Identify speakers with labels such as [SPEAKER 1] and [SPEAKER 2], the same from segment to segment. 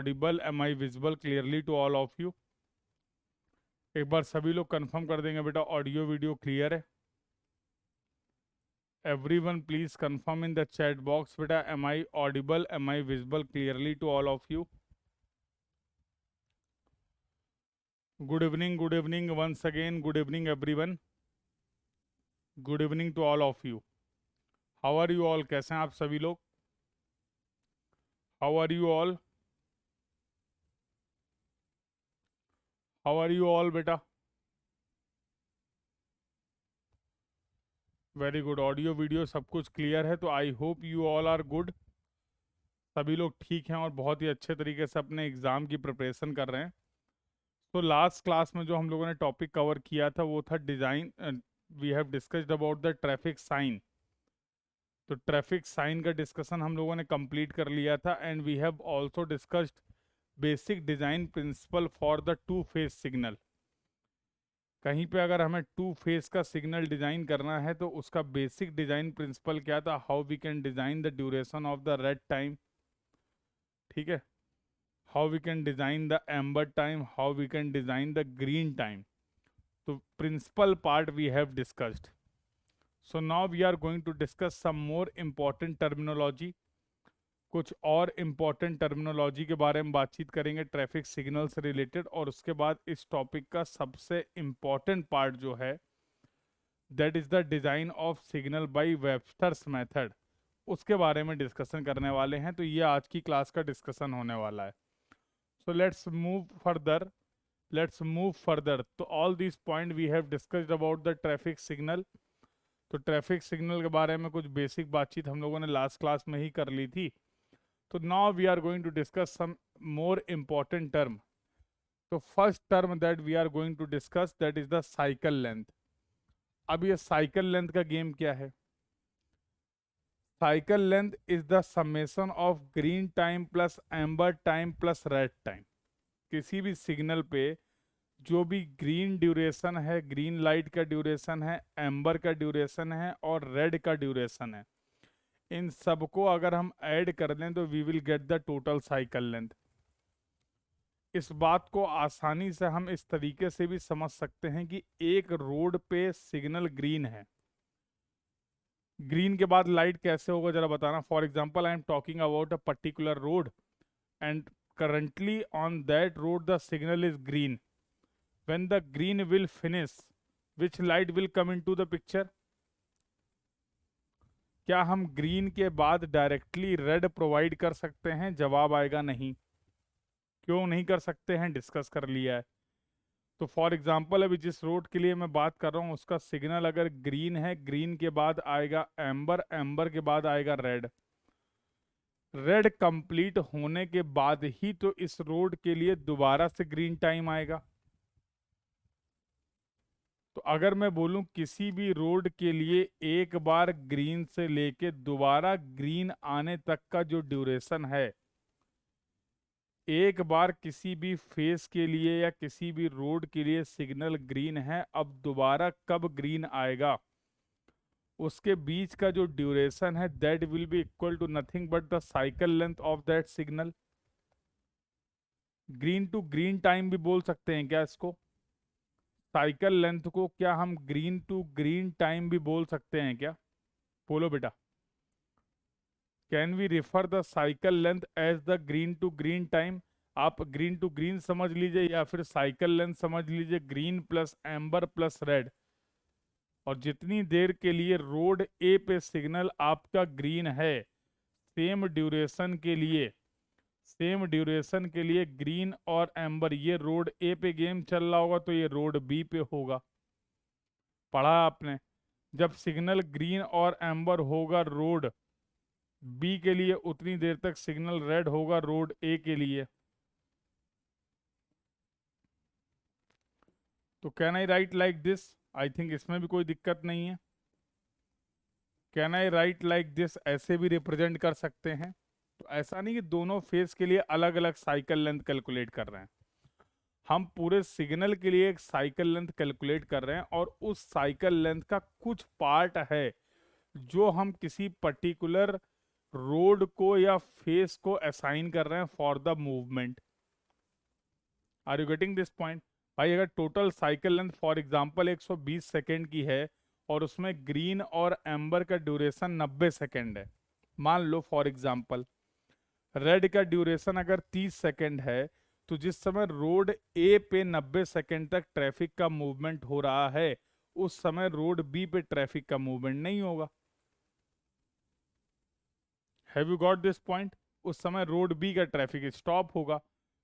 [SPEAKER 1] Audible? Am I visible clearly to all of you? एक बार सभी लोग कंफर्म कर देंगे बेटा ऑडियो वीडियो क्लियर है? Everyone please confirm in the chat box बेटा, am I audible, am I visible clearly to all of you? Good evening once again, good evening everyone, good evening to all of you. How are you all? कैसे हैं आप सभी लोग? How are you all? How are you all बेटा? Very good, audio video सब कुछ clear है, तो I hope you all are good. सभी लोग ठीक हैं और बहुत ही अच्छे तरीके से अपने एग्ज़ाम की प्रिपरेशन कर रहे हैं। तो लास्ट क्लास में जो हम लोगों ने टॉपिक कवर किया था वो था design. We have discussed about the traffic sign. तो ट्रैफिक साइन का डिस्कशन हम लोगों ने कंप्लीट कर लिया था, and we have also discussed basic design principle for the two phase signal. कहीं पे अगर हमें टू फेज का सिग्नल डिज़ाइन करना है तो उसका बेसिक डिज़ाइन प्रिंसिपल क्या था? How we can design the duration of the red time, ठीक है, how we can design the amber time, how we can design the green time. तो principal part we have discussed. So now we are going to discuss some more important terminology. कुछ और important terminology के बारे में बातचीत करेंगे traffic signal से related, और उसके बाद इस टॉपिक का सबसे इम्पॉर्टेंट पार्ट जो है that is the design of signal bye Webster's method, उसके बारे में डिस्कशन करने वाले हैं। तो ये आज की क्लास का डिस्कशन होने वाला है। So let's move further, let's move further. तो all this point we have discussed about the traffic signal. तो ट्रैफिक सिग्नल के बारे में कुछ बेसिक बातचीत हम लोगों ने लास्ट क्लास में ही कर ली थी। तो now we are going to discuss some more important term. तो first term that we are going to discuss that is the cycle length. अब ये साइकिल लेंथ का गेम क्या है? Cycle length is the summation of green time plus amber time plus red time. किसी भी signal पे जो भी ग्रीन ड्यूरेशन है, ग्रीन लाइट का ड्यूरेशन है, एम्बर का ड्यूरेशन है और रेड का ड्यूरेशन है, इन सबको अगर हम ऐड कर लें तो we will get the total cycle length. इस बात को आसानी से हम इस तरीके से भी समझ सकते हैं कि एक रोड पे सिग्नल ग्रीन है, ग्रीन के बाद लाइट कैसे होगा जरा बताना। For example I am talking about a particular road and currently on that road the signal is green. When the green will finish, which light will come into the picture? क्या हम green के बाद directly red provide कर सकते हैं? जवाब आएगा नहीं। क्यों नहीं कर सकते हैं? डिस्कस कर लिया है। तो फॉर एग्जांपल अभी जिस रोड के लिए मैं बात कर रहा हूँ उसका सिग्नल अगर ग्रीन है, ग्रीन के बाद आएगा एम्बर, एम्बर के बाद आएगा रेड, रेड कंप्लीट होने के बाद ही तो इस रोड के लिए दोबारा से ग्रीन टाइम आएगा। तो अगर मैं बोलूं किसी भी रोड के लिए एक बार ग्रीन से लेके दोबारा ग्रीन आने तक का जो ड्यूरेशन है, एक बार किसी भी फेस के लिए या किसी भी रोड के लिए सिग्नल ग्रीन है, अब दोबारा कब ग्रीन आएगा उसके बीच का जो ड्यूरेशन है that will be equal to nothing but the cycle length of that signal. Green to green time भी बोल सकते हैं क्या इसको? साइकिल लेंथ को क्या हम ग्रीन टू ग्रीन टाइम भी बोल सकते हैं क्या? बोलो बेटा, can we refer the cycle length as the green to green time? आप ग्रीन टू ग्रीन समझ लीजिए या फिर साइकिल लेंथ समझ लीजिए, green plus amber plus red. और जितनी देर के लिए रोड ए पे सिग्नल आपका ग्रीन है, सेम ड्यूरेशन के लिए, सेम ड्यूरेशन के लिए ग्रीन और एम्बर, ये रोड ए पे गेम चल रहा होगा तो ये रोड बी पे होगा। पढ़ा आपने? जब सिग्नल ग्रीन और एम्बर होगा रोड बी के लिए, उतनी देर तक सिग्नल रेड होगा रोड ए के लिए। तो can I write like this? I think इसमें भी कोई दिक्कत नहीं है। Can I write like this? ऐसे भी रिप्रेजेंट कर सकते हैं। तो ऐसा नहीं कि दोनों फेज के लिए अलग अलग साइकिल लेंथ कैलकुलेट कर रहे हैं, हम पूरे सिग्नल के लिए एक साइकिल लेंथ कैलकुलेट कर रहे हैं, और उस साइकिल लेंथ का कुछ पार्ट है जो हम किसी पर्टिकुलर रोड को या फेस को असाइन कर रहे हैं for the movement. Are you getting this point? भाई अगर total cycle length for example 120 second की है और उसमें ग्रीन और एम्बर का ड्यूरेशन 90 सेकेंड है, मान लो फॉर एग्जांपल, रेड का ड्यूरेशन अगर 30 सेकेंड है, तो जिस समय रोड ए पे 90 सेकेंड तक ट्रैफिक का मूवमेंट हो रहा है, उस समय रोड बी पे ट्रैफिक का मूवमेंट नहीं होगा। Have you got this point? उस समय रोड बी का ट्रैफिक स्टॉप होगा।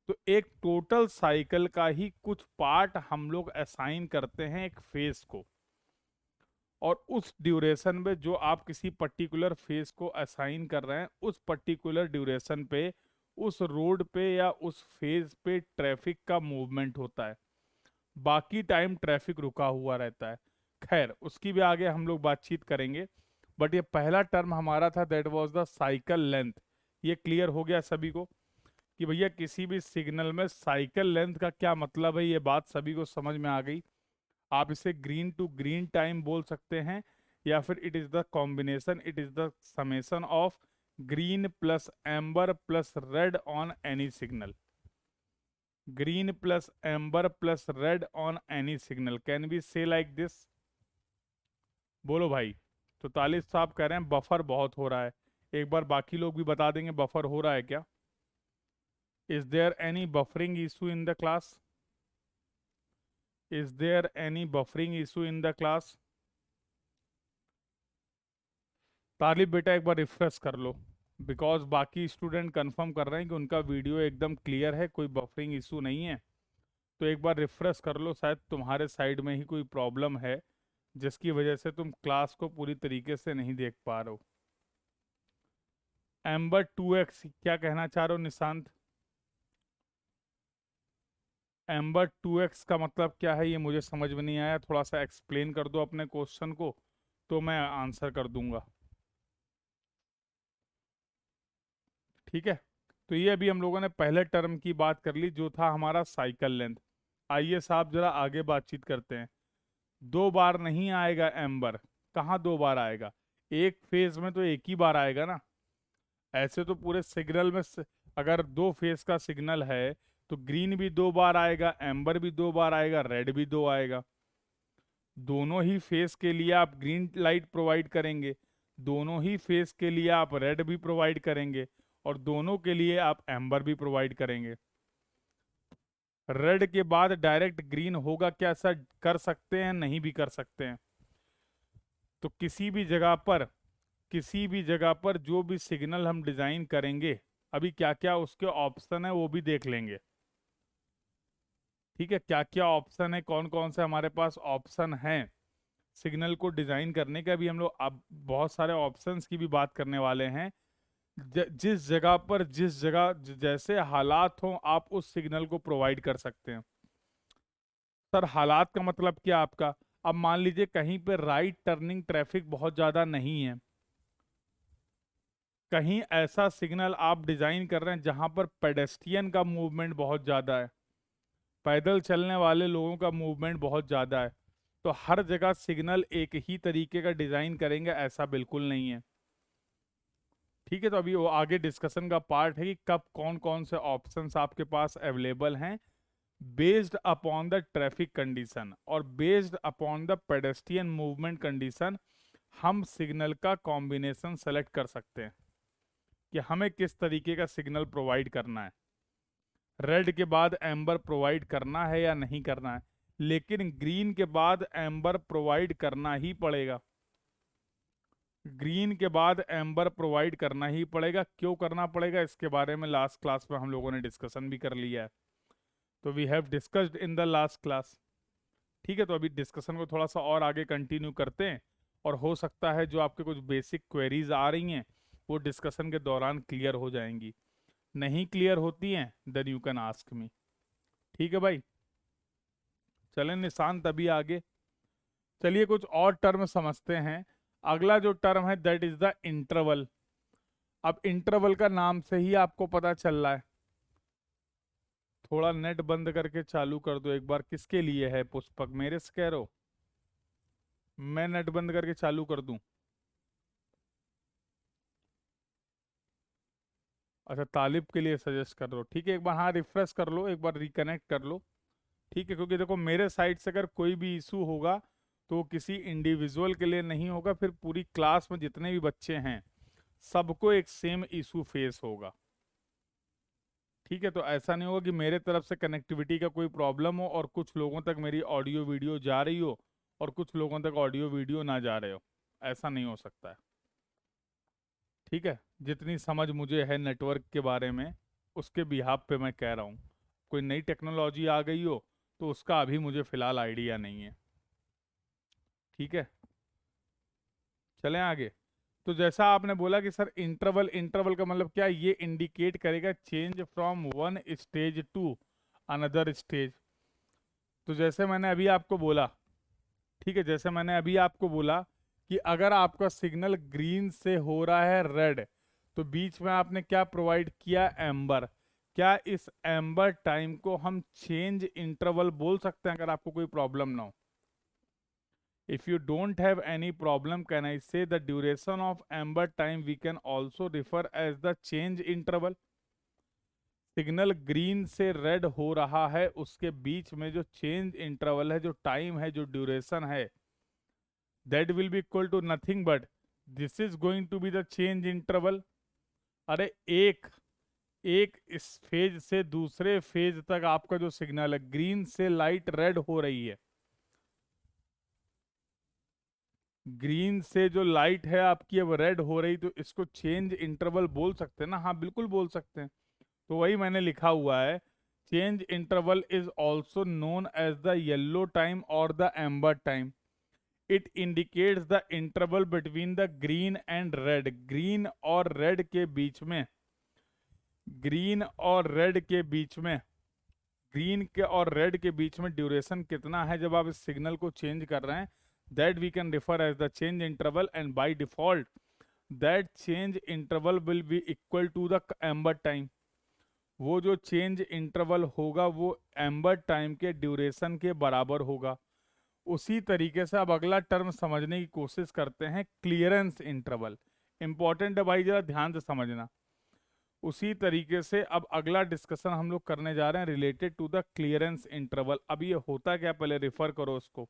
[SPEAKER 1] तो एक टोटल साइकिल का ही कुछ पार्ट हम लोग असाइन करते हैं एक फेस को, और उस ड्यूरेशन में जो आप किसी पर्टिकुलर फेस को असाइन कर रहे हैं, उस पर्टिकुलर ड्यूरेशन पे उस रोड पे या उस फेज पे ट्रैफिक का मूवमेंट होता है, बाकी टाइम ट्रैफिक रुका हुआ रहता है। खैर उसकी भी आगे हम लोग बातचीत करेंगे, बट ये पहला टर्म हमारा था that was the cycle length. ये क्लियर हो गया सभी को कि भैया किसी भी सिग्नल में साइकिल लेंथ का क्या मतलब है, ये बात सभी को समझ में आ गई। आप इसे ग्रीन टू ग्रीन टाइम बोल सकते हैं, या फिर it is the combination, it is the summation of green plus amber plus red on any signal. Green plus amber plus red on any signal, can be से like this? बोलो भाई। तो तालिब साहब कह रहे हैं बफर बहुत हो रहा है। एक बार बाकी लोग भी बता देंगे बफर हो रहा है क्या? Is there any buffering issue in the class? Is there any buffering issue in the class? Talib बेटा एक बार रिफ्रेश कर लो, बिकॉज बाकी स्टूडेंट कंफर्म कर रहे हैं कि उनका वीडियो एकदम क्लियर है, कोई बफरिंग इशू नहीं है। तो एक बार रिफ्रेश कर लो, शायद तुम्हारे साइड में ही कोई प्रॉब्लम है जिसकी वजह से तुम क्लास को पूरी तरीके से नहीं देख पा रहे हो। एम्बर 2x क्या कहना चाह रहे हो निशांत? एम्बर 2x का मतलब क्या है ये मुझे समझ में नहीं आया, थोड़ा सा एक्सप्लेन कर दो अपने क्वेश्चन को तो मैं आंसर कर दूंगा। ठीक है, तो ये अभी हम लोगों ने पहले टर्म की बात कर ली जो था हमारा साइकिल लेंथ। आइए साहब जरा आगे बातचीत करते हैं। दो बार नहीं आएगा एम्बर, कहाँ दो बार आएगा? एक फेज में तो एक ही बार आएगा ना। ऐसे तो पूरे सिग्नल में अगर दो फेज का सिग्नल है तो ग्रीन भी दो बार आएगा, एम्बर भी दो बार आएगा, रेड भी दो आएगा। दोनों ही फेस के लिए आप ग्रीन लाइट प्रोवाइड करेंगे, दोनों ही फेस के लिए आप रेड भी प्रोवाइड करेंगे, और दोनों के लिए आप एम्बर भी प्रोवाइड करेंगे। रेड के बाद डायरेक्ट ग्रीन होगा क्या? ऐसा कर सकते हैं, नहीं भी कर सकते हैं। तो किसी भी जगह पर जो भी सिग्नल हम डिजाइन करेंगे, अभी क्या क्या उसके ऑप्शन है वो भी देख लेंगे। ठीक है, क्या क्या ऑप्शन है, कौन कौन से हमारे पास ऑप्शन हैं सिग्नल को डिजाइन करने का, भी हम लोग अब बहुत सारे ऑप्शंस की भी बात करने वाले हैं। जिस जगह पर जिस जगह जैसे हालात हो आप उस सिग्नल को प्रोवाइड कर सकते हैं। सर हालात का मतलब क्या आपका? अब मान लीजिए कहीं पे राइट टर्निंग ट्रैफिक बहुत ज़्यादा नहीं है, कहीं ऐसा सिग्नल आप डिज़ाइन कर रहे हैं जहां पर पेडेस्ट्रियन का मूवमेंट बहुत ज़्यादा है, पैदल चलने वाले लोगों का मूवमेंट बहुत ज़्यादा है, तो हर जगह सिग्नल एक ही तरीके का डिज़ाइन करेंगे ऐसा बिल्कुल नहीं है। ठीक है, तो अभी वो आगे डिस्कशन का पार्ट है कि कब कौन कौन से ऑप्शंस आपके पास अवेलेबल हैं based upon the traffic condition और based upon the pedestrian movement condition. हम सिग्नल का कॉम्बिनेशन सेलेक्ट कर सकते हैं कि हमें किस तरीके का सिग्नल प्रोवाइड करना है। रेड के बाद एम्बर प्रोवाइड करना है या नहीं करना है, लेकिन ग्रीन के बाद एम्बर प्रोवाइड करना ही पड़ेगा। ग्रीन के बाद एम्बर प्रोवाइड करना ही पड़ेगा। क्यों करना पड़ेगा इसके बारे में लास्ट क्लास में हम लोगों ने डिस्कशन भी कर लिया है, तो we have discussed in the last class. ठीक है, तो अभी डिस्कशन को थोड़ा सा और आगे कंटिन्यू करते हैं, और हो सकता है जो आपके कुछ बेसिक क्वेरीज आ रही हैं वो डिस्कशन के दौरान क्लियर हो जाएंगी। नहीं क्लियर होती हैं then you can ask me. ठीक है भाई, चलें निशांत अभी आगे। चलिए कुछ और टर्म समझते हैं। अगला जो टर्म है दैट इज द इंटरवल। अब इंटरवल का नाम से ही आपको पता चल रहा है, थोड़ा नेट बंद करके चालू कर दो एक बार। किसके लिए है पुष्पक, मेरे से कह रहे हो? मैं नेट बंद करके चालू कर दूं? अच्छा, तालिब के लिए सजेस्ट कर लो, ठीक है। एक बार हाँ रिफ्रेश कर लो, एक बार रिकनेक्ट कर लो, ठीक है। क्योंकि देखो मेरे साइड से अगर कोई भी इशू होगा तो किसी इंडिविजुअल के लिए नहीं होगा, फिर पूरी क्लास में जितने भी बच्चे हैं सबको एक सेम इशू फेस होगा, ठीक है। तो ऐसा नहीं होगा कि मेरे तरफ से कनेक्टिविटी का कोई प्रॉब्लम हो और कुछ लोगों तक मेरी ऑडियो वीडियो जा रही हो और कुछ लोगों तक ऑडियो वीडियो ना जा रहे हो, ऐसा नहीं हो सकता है, ठीक है। जितनी समझ मुझे है नेटवर्क के बारे में उसके बिहाफ पे मैं कह रहा हूँ। कोई नई टेक्नोलॉजी आ गई हो तो उसका अभी मुझे फ़िलहाल आइडिया नहीं है, ठीक है। चलें आगे। तो जैसा आपने बोला कि सर इंटरवल, इंटरवल का मतलब क्या, ये इंडिकेट करेगा change from one stage to another stage. तो जैसे मैंने अभी आपको बोला, ठीक है, जैसे मैंने अभी आपको बोला कि अगर आपका सिग्नल ग्रीन से हो रहा है रेड, तो बीच में आपने क्या प्रोवाइड किया, एम्बर। क्या इस एम्बर टाइम को हम चेंज इंटरवल बोल सकते हैं अगर आपको कोई प्रॉब्लम ना हो? If you don't have any problem, can I say the duration of amber time we can also refer as the change interval? Signal green से रेड हो रहा है, उसके बीच में जो चेंज इंटरवल है, जो टाइम है, जो ड्यूरेशन है, that will be equal to nothing but this is going to be the change interval. अरे एक एक इस फेज से दूसरे फेज तक आपका जो सिग्नल है, ग्रीन से लाइट रेड हो रही है, ग्रीन से जो लाइट है आपकी अब रेड हो रही, तो इसको चेंज इंटरवल बोल सकते हैं ना? हाँ बिल्कुल बोल सकते हैं। तो वही मैंने लिखा हुआ है, change interval is also known as the yellow time और the amber time. It indicates the interval between the green and red. Green और रेड के बीच में, ग्रीन और रेड के बीच में, ग्रीन के और रेड के बीच में ड्यूरेशन कितना है जब आप इस सिग्नल को चेंज कर रहे हैं, that we can refer as the change interval. And by default that change interval will be equal to the amber time. वो जो चेंज इंटरवल होगा वो एम्बर टाइम के ड्यूरेशन के बराबर होगा। उसी तरीके से अब अगला टर्म समझने की कोशिश करते हैं, क्लियरेंस इंटरवल। इंपॉर्टेंट है भाई, जरा ध्यान से समझना। उसी तरीके से अब अगला डिस्कशन हम लोग करने जा रहे हैं related to the clearance interval. अब ये होता क्या, पहले रिफर करो उसको।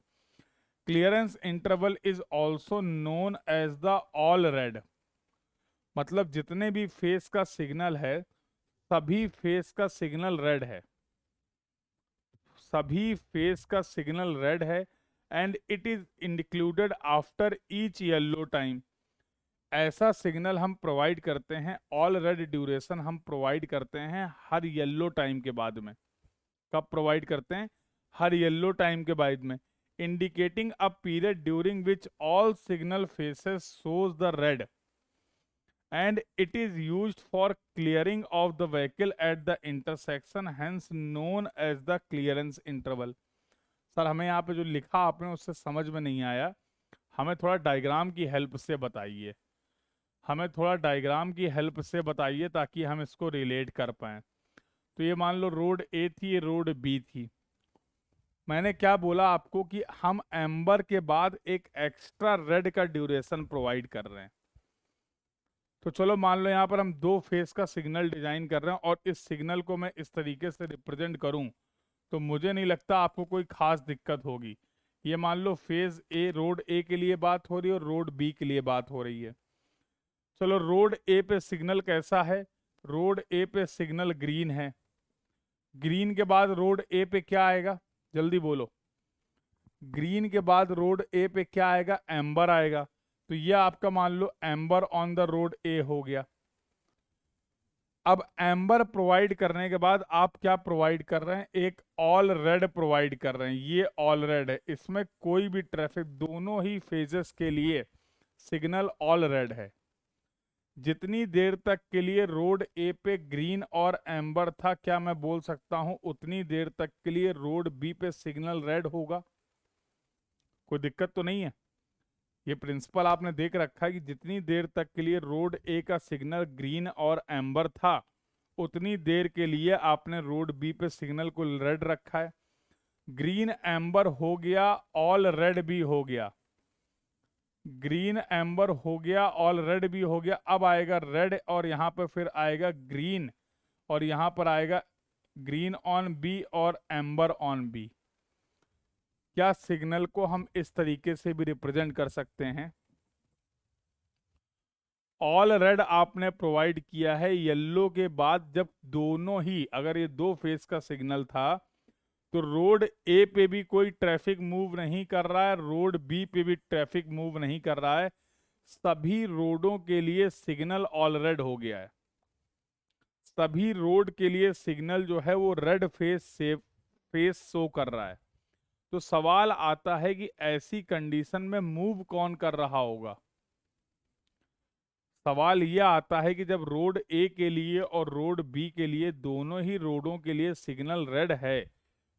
[SPEAKER 1] Clearance interval is also known as the all red. मतलब जितने भी फेस का सिग्नल है, सभी फेस का सिग्नल रेड है, सभी फेस का सिग्नल रेड है। And it is included after each yellow time. ऐसा सिग्नल हम प्रोवाइड करते हैं, ऑल रेड ड्यूरेशन हम प्रोवाइड करते हैं हर येलो टाइम के बाद में। कब प्रोवाइड करते हैं? हर येलो टाइम के बाद में। Indicating a period during which all signal faces shows the red and it is used for clearing of the vehicle at the intersection, hence known as the clearance interval। Sir हमें यहाँ पे जो लिखा आपने उससे समझ में नहीं आया, हमें थोड़ा डायग्राम की हेल्प से बताइए, हमें थोड़ा डायग्राम की हेल्प से बताइए ताकि हम इसको रिलेट कर पाएं। तो ये मान लो रोड ए थी, ये रोड बी थी। मैंने क्या बोला आपको कि हम एम्बर के बाद एक एक्स्ट्रा रेड का ड्यूरेशन प्रोवाइड कर रहे हैं। तो चलो मान लो यहाँ पर हम दो फेस का सिग्नल डिजाइन कर रहे हैं और इस सिग्नल को मैं इस तरीके से रिप्रेजेंट करूं तो मुझे नहीं लगता आपको कोई खास दिक्कत होगी। ये मान लो फेज ए, रोड ए के लिए बात हो रही है और रोड बी के लिए बात हो रही है। चलो रोड ए पे सिग्नल कैसा है? रोड ए पे सिग्नल ग्रीन है। ग्रीन के बाद रोड ए पे क्या आएगा, जल्दी बोलो। ग्रीन के बाद रोड ए पे क्या आएगा? एम्बर आएगा। तो ये आपका मान लो एम्बर ऑन द रोड ए हो गया। अब एम्बर प्रोवाइड करने के बाद आप क्या प्रोवाइड कर रहे हैं? एक ऑल रेड प्रोवाइड कर रहे हैं। ये ऑल रेड है, इसमें कोई भी ट्रैफिक, दोनों ही फेजेस के लिए सिग्नल ऑल रेड है। जितनी देर तक के लिए रोड ए पे ग्रीन और एम्बर था, क्या मैं बोल सकता हूं उतनी देर तक के लिए रोड बी पे सिग्नल रेड होगा? कोई दिक्कत तो नहीं है? ये प्रिंसिपल आपने देख रखा है कि जितनी देर तक के लिए रोड ए का सिग्नल ग्रीन और एम्बर था, उतनी देर के लिए आपने रोड बी पे सिग्नल को रेड रखा है। ग्रीन एम्बर हो गया, ऑल रेड भी हो गया। ग्रीन एम्बर हो गया, ऑल रेड भी हो गया, अब आएगा रेड और यहाँ पर फिर आएगा ग्रीन, और यहाँ पर आएगा ग्रीन ऑन बी और एम्बर ऑन बी। क्या सिग्नल को हम इस तरीके से भी रिप्रेजेंट कर सकते हैं? ऑल रेड आपने प्रोवाइड किया है येलो के बाद, जब दोनों ही, अगर ये दो फेज का सिग्नल था तो रोड ए पे भी कोई ट्रैफिक मूव नहीं कर रहा है, रोड बी पे भी ट्रैफिक मूव नहीं कर रहा है, सभी रोडों के लिए सिग्नल ऑल रेड हो गया है। सभी रोड के लिए सिग्नल जो है वो रेड फेस शो कर रहा है। तो सवाल आता है कि ऐसी कंडीशन में मूव कौन कर रहा होगा? सवाल यह आता है कि जब रोड ए के लिए और रोड बी के लिए, दोनों ही रोडों के लिए सिग्नल रेड है,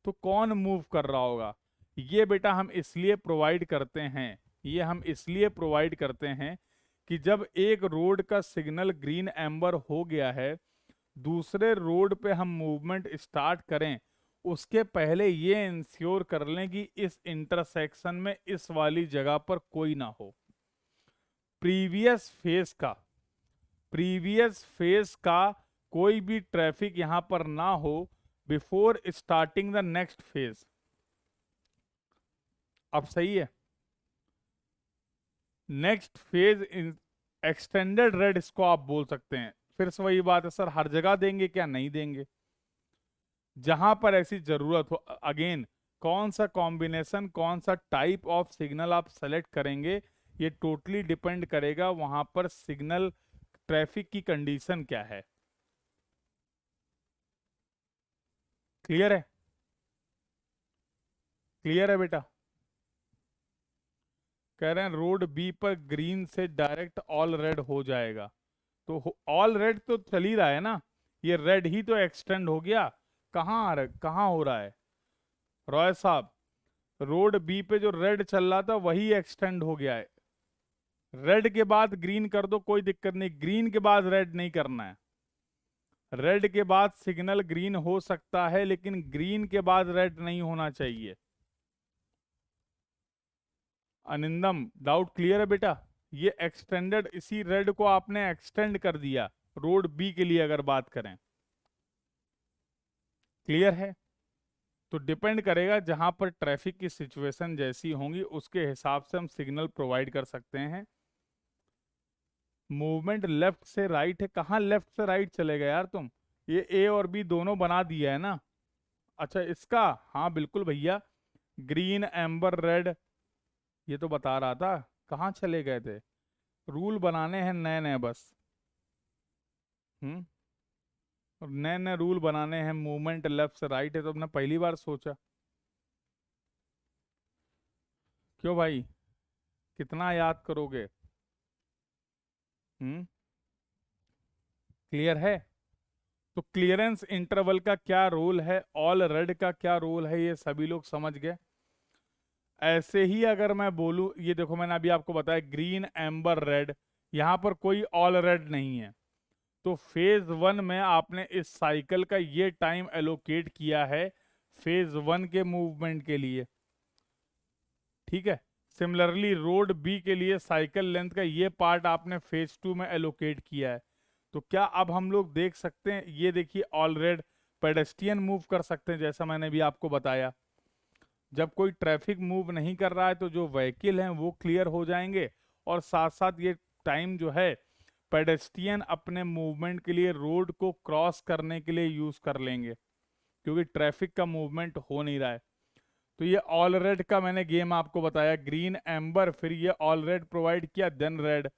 [SPEAKER 1] तो कौन मूव कर रहा होगा? ये बेटा हम इसलिए प्रोवाइड करते हैं, ये हम इसलिए प्रोवाइड करते हैं कि जब एक रोड का सिग्नल ग्रीन एम्बर हो गया है, दूसरे रोड पे हम मूवमेंट स्टार्ट करें, उसके पहले ये इंश्योर कर लें कि इस इंटरसेक्शन में इस वाली जगह पर कोई ना हो। प्रीवियस फेज का कोई भी ट्रैफिक यहां पर ना हो before starting the next phase. अब सही है? नेक्स्ट फेज एक्सटेंडेड रेड इसको आप बोल सकते हैं। फिर से वही बात है सर, हर जगह देंगे क्या? नहीं देंगे, जहां पर ऐसी जरूरत हो। अगेन, कौन सा कॉम्बिनेशन, कौन सा टाइप ऑफ सिग्नल आप सेलेक्ट करेंगे, ये टोटली डिपेंड करेगा वहां पर सिग्नल ट्रैफिक की कंडीशन क्या है। क्लियर है? क्लियर है बेटा? कह रहे हैं रोड बी पर ग्रीन से डायरेक्ट ऑल रेड हो जाएगा, तो ऑल रेड तो चल ही रहा है ना, ये रेड ही तो एक्सटेंड हो गया। कहाँ हो रहा है रॉय साहब? रोड बी पे जो रेड चल रहा था वही एक्सटेंड हो गया है। रेड के बाद ग्रीन कर दो, कोई दिक्कत नहीं, ग्रीन के बाद रेड नहीं करना है। रेड के बाद सिग्नल ग्रीन हो सकता है, लेकिन ग्रीन के बाद रेड नहीं होना चाहिए। अनिंदम, डाउट क्लियर है बेटा? ये एक्सटेंडेड, इसी रेड को आपने एक्सटेंड कर दिया रोड बी के लिए अगर बात करें। क्लियर है? तो डिपेंड करेगा जहां पर ट्रैफिक की सिचुएशन जैसी होंगी उसके हिसाब से हम सिग्नल प्रोवाइड कर सकते हैं। मूवमेंट लेफ्ट से राइट है, कहाँ लेफ्ट से राइट चलेगा यार तुम? ये ए और बी दोनों बना दिया है ना। अच्छा इसका, हाँ बिल्कुल भैया, ग्रीन एम्बर रेड, ये तो बता रहा था। कहाँ चले गए थे? रूल बनाने हैं नए नए बस। और नए नए रूल बनाने हैं, मूवमेंट लेफ्ट से राइट है तो हमने पहली बार सोचा। क्यों भाई, कितना याद करोगे? क्लियर है? तो क्लियरेंस इंटरवल का क्या रोल है, ऑल रेड का क्या रोल है, ये सभी लोग समझ गए। ऐसे ही अगर मैं बोलूं, ये देखो मैंने अभी आपको बताया ग्रीन एम्बर रेड, यहां पर कोई ऑल रेड नहीं है, तो फेज वन में आपने इस साइकिल का ये टाइम एलोकेट किया है फेज वन के मूवमेंट के लिए। ठीक है, सिमिलरली रोड बी के लिए साइकिल लेंथ का ये पार्ट आपने फेज टू में एलोकेट किया है। तो क्या अब हम लोग देख सकते हैं, ये देखिए ऑल रेड पेडेस्ट्रियन मूव कर सकते हैं, जैसा मैंने भी आपको बताया। जब कोई ट्रैफिक मूव नहीं कर रहा है तो जो व्हीकल हैं वो क्लियर हो जाएंगे, और साथ साथ ये टाइम जो है पेडेस्ट्रियन अपने मूवमेंट के लिए, रोड को क्रॉस करने के लिए यूज कर लेंगे, क्योंकि ट्रैफिक का मूवमेंट हो नहीं रहा है। तो ये ऑल रेड का मैंने गेम आपको बताया, ग्रीन एम्बर, फिर ये ऑल रेड प्रोवाइड किया, देन रेड,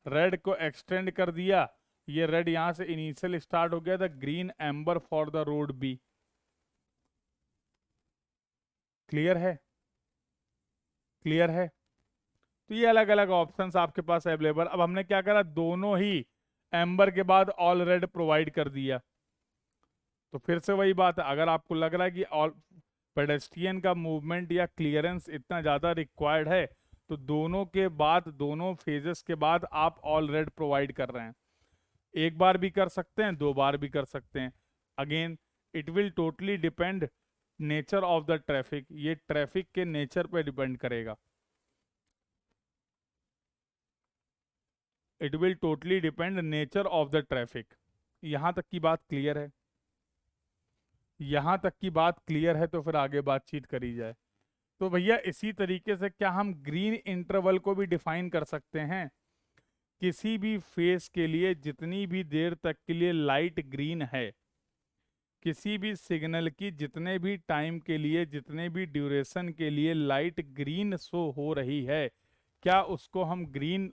[SPEAKER 1] रेड को एक्सटेंड कर दिया, ये रेड यहां से इनिशियल स्टार्ट हो गया था, green amber for the road B. Clear है? क्लियर है? तो ये अलग अलग ऑप्शंस आपके पास अवेलेबल। अब हमने क्या करा, दोनों ही एम्बर के बाद ऑल रेड प्रोवाइड कर दिया। तो फिर से वही बात है, अगर आपको लग रहा है कि ऑल पेडेस्ट्रियन का मूवमेंट या क्लियरेंस इतना ज़्यादा रिक्वायर्ड है, तो दोनों के बाद, दोनों फेजेस के बाद आप ऑल रेड प्रोवाइड कर रहे हैं। एक बार भी कर सकते हैं, दो बार भी कर सकते हैं। Again it will totally depend nature of the traffic, ये ट्रैफिक के नेचर पे डिपेंड करेगा। It will totally depend nature of the traffic. यहां तक की बात क्लियर है? यहां तक की बात क्लियर है तो फिर आगे बातचीत करी जाए। तो भैया इसी तरीके से क्या हम ग्रीन इंटरवल को भी डिफाइन कर सकते हैं? किसी भी फेस के लिए जितनी भी देर तक के लिए लाइट ग्रीन है, किसी भी सिग्नल की जितने भी टाइम के लिए, जितने भी ड्यूरेशन के लिए लाइट ग्रीन शो हो रही है, क्या उसको हम ग्रीन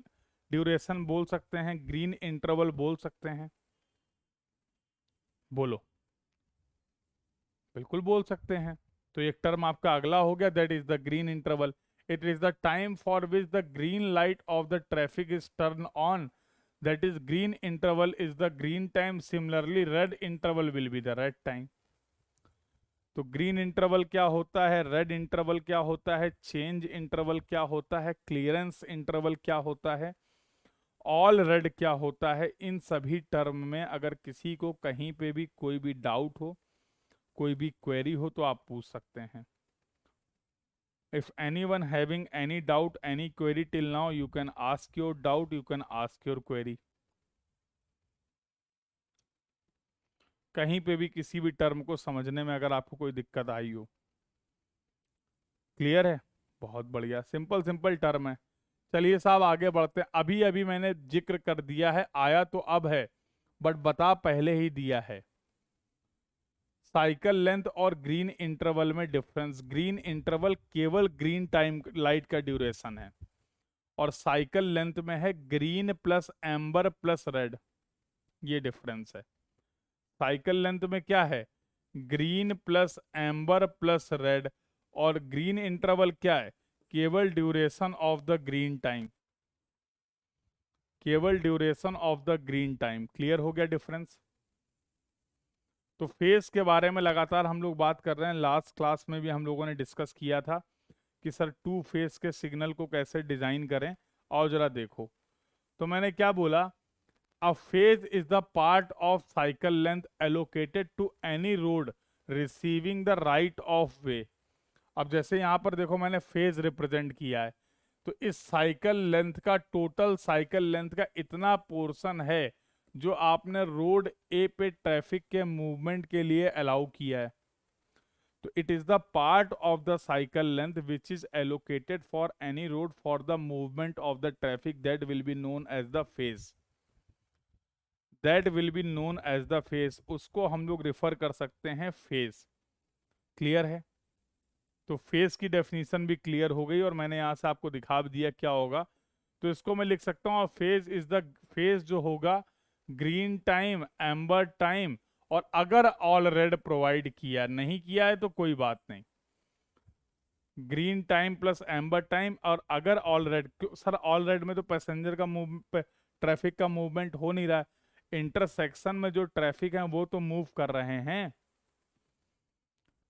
[SPEAKER 1] ड्यूरेशन बोल सकते हैं, ग्रीन इंटरवल बोल सकते हैं? बोलो। बिल्कुल बोल सकते हैं। तो एक टर्म आपका अगला हो गया, that is the green interval. It is the time for which the green light of the traffic is turn on, that is green interval is the green time. Similarly red interval will be the red time. तो green interval क्या होता है, red interval क्या होता है, change interval क्या होता है, क्लियरेंस इंटरवल क्या होता है, ऑल रेड क्या होता है, इन सभी टर्म में अगर किसी को कहीं पे भी कोई भी डाउट हो, कोई भी क्वेरी हो, तो आप पूछ सकते हैं। If anyone having any doubt, any query till now, you can ask your doubt, you can ask your query। कहीं पे भी किसी भी टर्म को समझने में अगर आपको कोई दिक्कत आई हो। क्लियर है? बहुत बढ़िया, सिंपल सिंपल टर्म है। चलिए साहब आगे बढ़ते हैं। अभी अभी मैंने जिक्र कर दिया है, आया तो अब है, बट बता पहले ही दिया है। साइकिल लेंथ और ग्रीन इंटरवल में डिफरेंस। ग्रीन इंटरवल केवल ग्रीन टाइम लाइट का ड्यूरेशन है, और साइकिल लेंथ में है green plus amber plus red. ये डिफरेंस है। साइकिल लेंथ में क्या है? Green plus amber plus red. और ग्रीन इंटरवल क्या है? केवल duration of the green time, केवल duration of the green time. Clear हो गया डिफरेंस? तो फेस के बारे में लगातार हम लोग बात कर रहे हैं। लास्ट क्लास में भी हम लोगों ने डिस्कस किया था कि सर टू फेस के सिग्नल को कैसे डिजाइन करें। और जरा देखो, तो मैंने क्या बोला, a phase is the part of cycle length allocated to any road receiving the right of way. अब जैसे यहां पर देखो मैंने फेज रिप्रेजेंट किया है, तो इस साइकिल लेंथ का, टोटल साइकिल लेंथ का इतना पोर्शन है जो आपने रोड ए पे ट्रैफिक के मूवमेंट के लिए अलाउ किया है। तो it is the part of the cycle length which is allocated for any road for the movement of the traffic, that will be known as the phase. That will be known as the phase, उसको हम लोग refer कर सकते हैं phase. Clear है? तो phase की definition भी क्लियर हो गई, और मैंने यहां से आपको दिखा भी दिया क्या होगा। तो इसको मैं लिख सकता हूँ, फेज इज द, फेज जो होगा ग्रीन टाइम, एम्बर टाइम, और अगर ऑल रेड प्रोवाइड किया, नहीं किया है तो कोई बात नहीं, green time plus amber time. और अगर all red, sir all red में तो पैसेंजर का मूव, ट्रैफिक का मूवमेंट हो नहीं रहा है। इंटरसेक्शन में जो ट्रैफिक है वो तो मूव कर रहे हैं।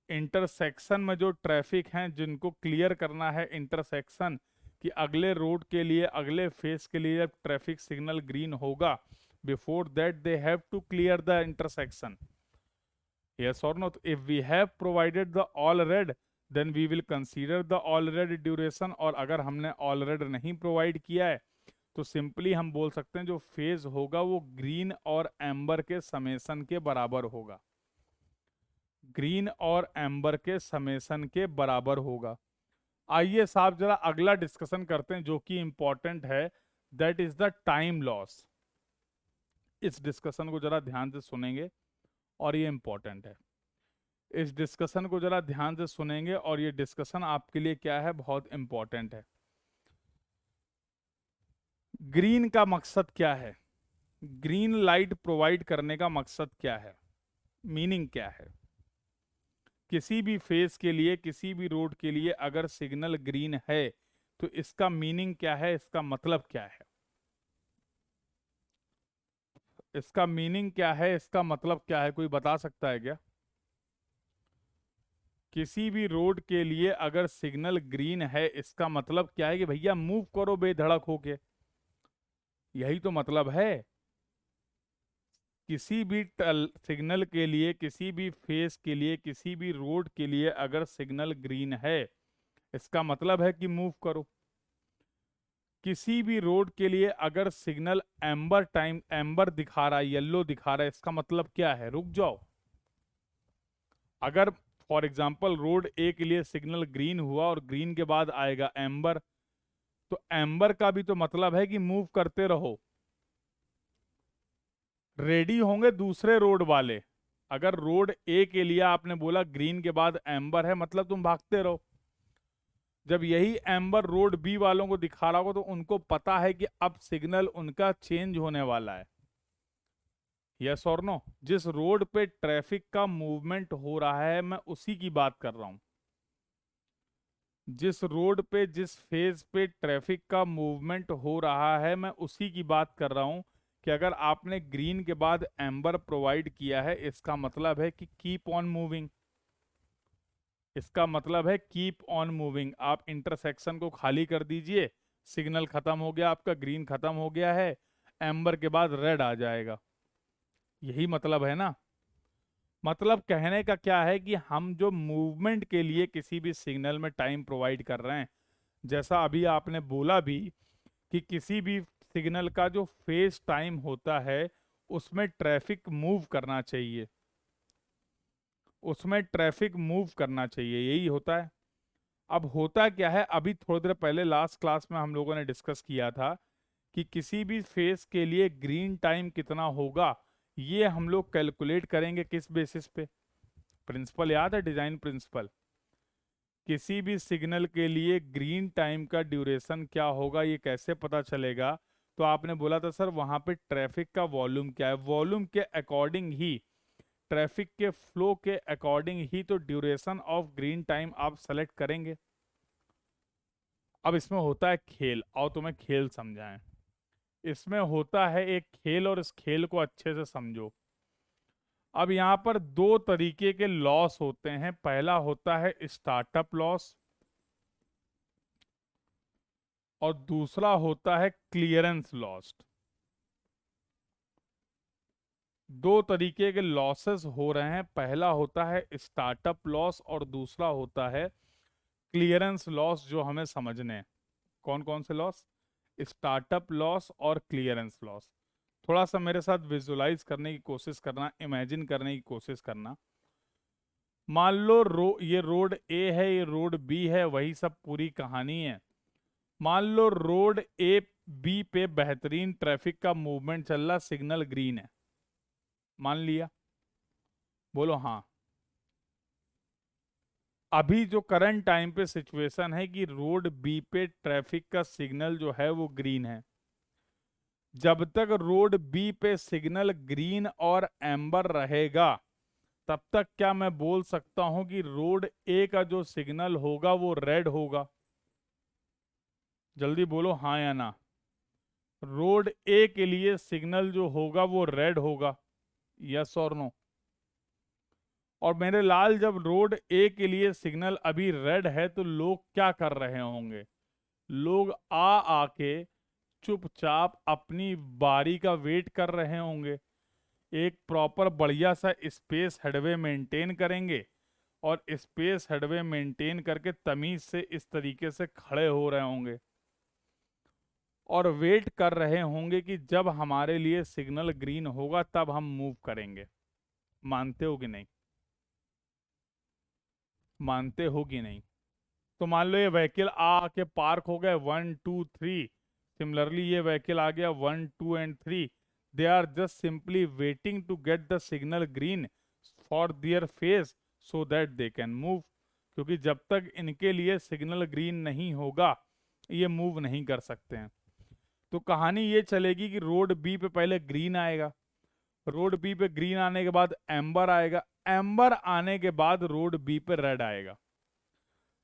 [SPEAKER 1] इंटरसेक्शन में जो ट्रैफिक हैं जिनको क्लियर करना है इंटरसेक्शन, कि अगले रोड के लिए, अगले फेस के लिए जब ट्रैफिक सिग्नल ग्रीन होगा, before that they have to clear the intersection. Yes और no? If we have provided the all red, then we will consider the all red duration. और अगर हमने ऑल रेड नहीं provide किया है, तो simply हम बोल सकते हैं जो फेज होगा वो ग्रीन और एम्बर के समेसन के बराबर होगा। ग्रीन और एम्बर के समेसन के बराबर होगा। आइए साहब जरा अगला डिस्कशन करते हैं जो कि इंपॉर्टेंट है, that is the time loss. इस डिस्कशन को जरा ध्यान से सुनेंगे और ये इंपॉर्टेंट है। इस डिस्कशन को जरा ध्यान से सुनेंगे और ये डिस्कशन आपके लिए क्या है, बहुत इंपॉर्टेंट है। ग्रीन का मकसद क्या है? ग्रीन लाइट प्रोवाइड करने का मकसद क्या है, मीनिंग क्या है? किसी भी फेस के लिए, किसी भी रोड के लिए अगर सिग्नल ग्रीन है तो इसका मीनिंग क्या है, इसका मतलब क्या है? इसका मीनिंग क्या है, इसका मतलब क्या है, कोई बता सकता है क्या? किसी भी रोड के लिए अगर सिग्नल ग्रीन है, इसका मतलब क्या है कि भैया मूव करो बेधड़क होके, यही तो मतलब है। किसी भी सिग्नल के लिए, किसी भी फेस के लिए, किसी भी रोड के लिए अगर सिग्नल ग्रीन है, इसका मतलब है कि मूव करो। किसी भी रोड के लिए अगर सिग्नल एम्बर दिखा रहा है, येलो दिखा रहा है, इसका मतलब क्या है? रुक जाओ। अगर फॉर एग्जांपल रोड ए के लिए सिग्नल ग्रीन हुआ और ग्रीन के बाद आएगा एम्बर, तो एम्बर का भी तो मतलब है कि मूव करते रहो। रेडी होंगे दूसरे रोड वाले। अगर रोड ए के लिए आपने बोला ग्रीन के बाद एम्बर है, मतलब तुम भागते रहो। जब यही एम्बर रोड बी वालों को दिखा रहा होगा तो उनको पता है कि अब सिग्नल उनका चेंज होने वाला है। यस और नो? जिस रोड पे ट्रैफिक का मूवमेंट हो रहा है मैं उसी की बात कर रहा हूं। जिस रोड पे जिस फेज पे ट्रैफिक का मूवमेंट हो रहा है मैं उसी की बात कर रहा हूं कि अगर आपने ग्रीन के बाद एम्बर प्रोवाइड किया है, इसका मतलब है कि कीप ऑन मूविंग। इसका मतलब है कीप ऑन मूविंग। आप इंटरसेक्शन को खाली कर दीजिए, सिग्नल खत्म हो गया, आपका ग्रीन खत्म हो गया है, एम्बर के बाद रेड आ जाएगा। यही मतलब है ना? मतलब कहने का क्या है कि हम जो मूवमेंट के लिए किसी भी सिग्नल में टाइम प्रोवाइड कर रहे हैं, जैसा अभी आपने बोला भी कि किसी भी सिग्नल का जो फेस टाइम होता है उसमें ट्रैफिक मूव करना चाहिए, उसमें ट्रैफिक मूव करना चाहिए, यही होता है। अब होता क्या है, अभी थोड़ी देर पहले लास्ट क्लास में हम लोगों ने डिस्कस किया था कि किसी भी फेस के लिए ग्रीन टाइम कितना होगा, ये हम लोग कैलकुलेट करेंगे किस बेसिस पे? प्रिंसिपल याद है, डिजाइन प्रिंसिपल। किसी भी सिग्नल के लिए ग्रीन टाइम का ड्यूरेशन क्या होगा ये कैसे पता चलेगा? तो आपने बोला था सर वहां पे ट्रैफिक का वॉल्यूम क्या है, वॉल्यूम के अकॉर्डिंग ही, ट्रैफिक के फ्लो के अकॉर्डिंग ही तो ड्यूरेशन ऑफ ग्रीन टाइम आप सेलेक्ट करेंगे। अब इसमें होता है खेल, और तुम्हें खेल समझाएं। इसमें होता है एक खेल, और इस खेल को अच्छे से समझो। अब यहाँ पर दो तरीके के लॉस होते हैं। पहला होता है स्टार्टअप लॉस और दूसरा होता है क्लियरेंस लॉस। दो तरीके के लॉसेस हो रहे हैं, पहला होता है स्टार्टअप लॉस और दूसरा होता है क्लियरेंस लॉस, जो हमें समझने हैं। कौन कौन से लॉस? स्टार्टअप लॉस और क्लियरेंस लॉस। थोड़ा सा मेरे साथ विजुलाइज करने की कोशिश करना, इमेजिन करने की कोशिश करना। मान लो ये रोड ए है, ये रोड बी है, वही सब पूरी कहानी है। मान लो रोड ए बी पे बेहतरीन ट्रैफिक का मूवमेंट चल रहा, सिग्नल ग्रीन है, मान लिया। बोलो हाँ। अभी जो करंट टाइम पे सिचुएशन है कि रोड बी पे ट्रैफिक का सिग्नल जो है वो ग्रीन है। जब तक रोड बी पे सिग्नल ग्रीन और एम्बर रहेगा तब तक क्या मैं बोल सकता हूं कि रोड ए का जो सिग्नल होगा वो रेड होगा? जल्दी बोलो हाँ या ना। रोड ए के लिए सिग्नल जो होगा वो रेड होगा, यस और नो? और मेरे लाल, जब रोड ए के लिए सिग्नल अभी रेड है तो लोग क्या कर रहे होंगे? लोग आके चुपचाप अपनी बारी का वेट कर रहे होंगे। एक प्रॉपर बढ़िया सा स्पेस हेडवे मेंटेन करेंगे और स्पेस हेडवे मेंटेन करके तमीज से इस तरीके से खड़े हो रहे होंगे और वेट कर रहे होंगे कि जब हमारे लिए सिग्नल ग्रीन होगा तब हम मूव करेंगे। मानते हो कि नहीं? मानते हो कि नहीं? तो मान लो ये व्हीकल आके पार्क हो गए 1 2 3, सिमिलरली ये व्हीकल आ गया 1 2 and 3। They are just simply waiting to get the signal green for their phase so that they can move. क्योंकि जब तक इनके लिए सिग्नल ग्रीन नहीं होगा ये मूव नहीं कर सकते हैं। तो कहानी ये चलेगी कि रोड बी पे पहले ग्रीन आएगा, रोड बी पे ग्रीन आने के बाद एम्बर आएगा, एम्बर आने के बाद रोड बी पे रेड आएगा।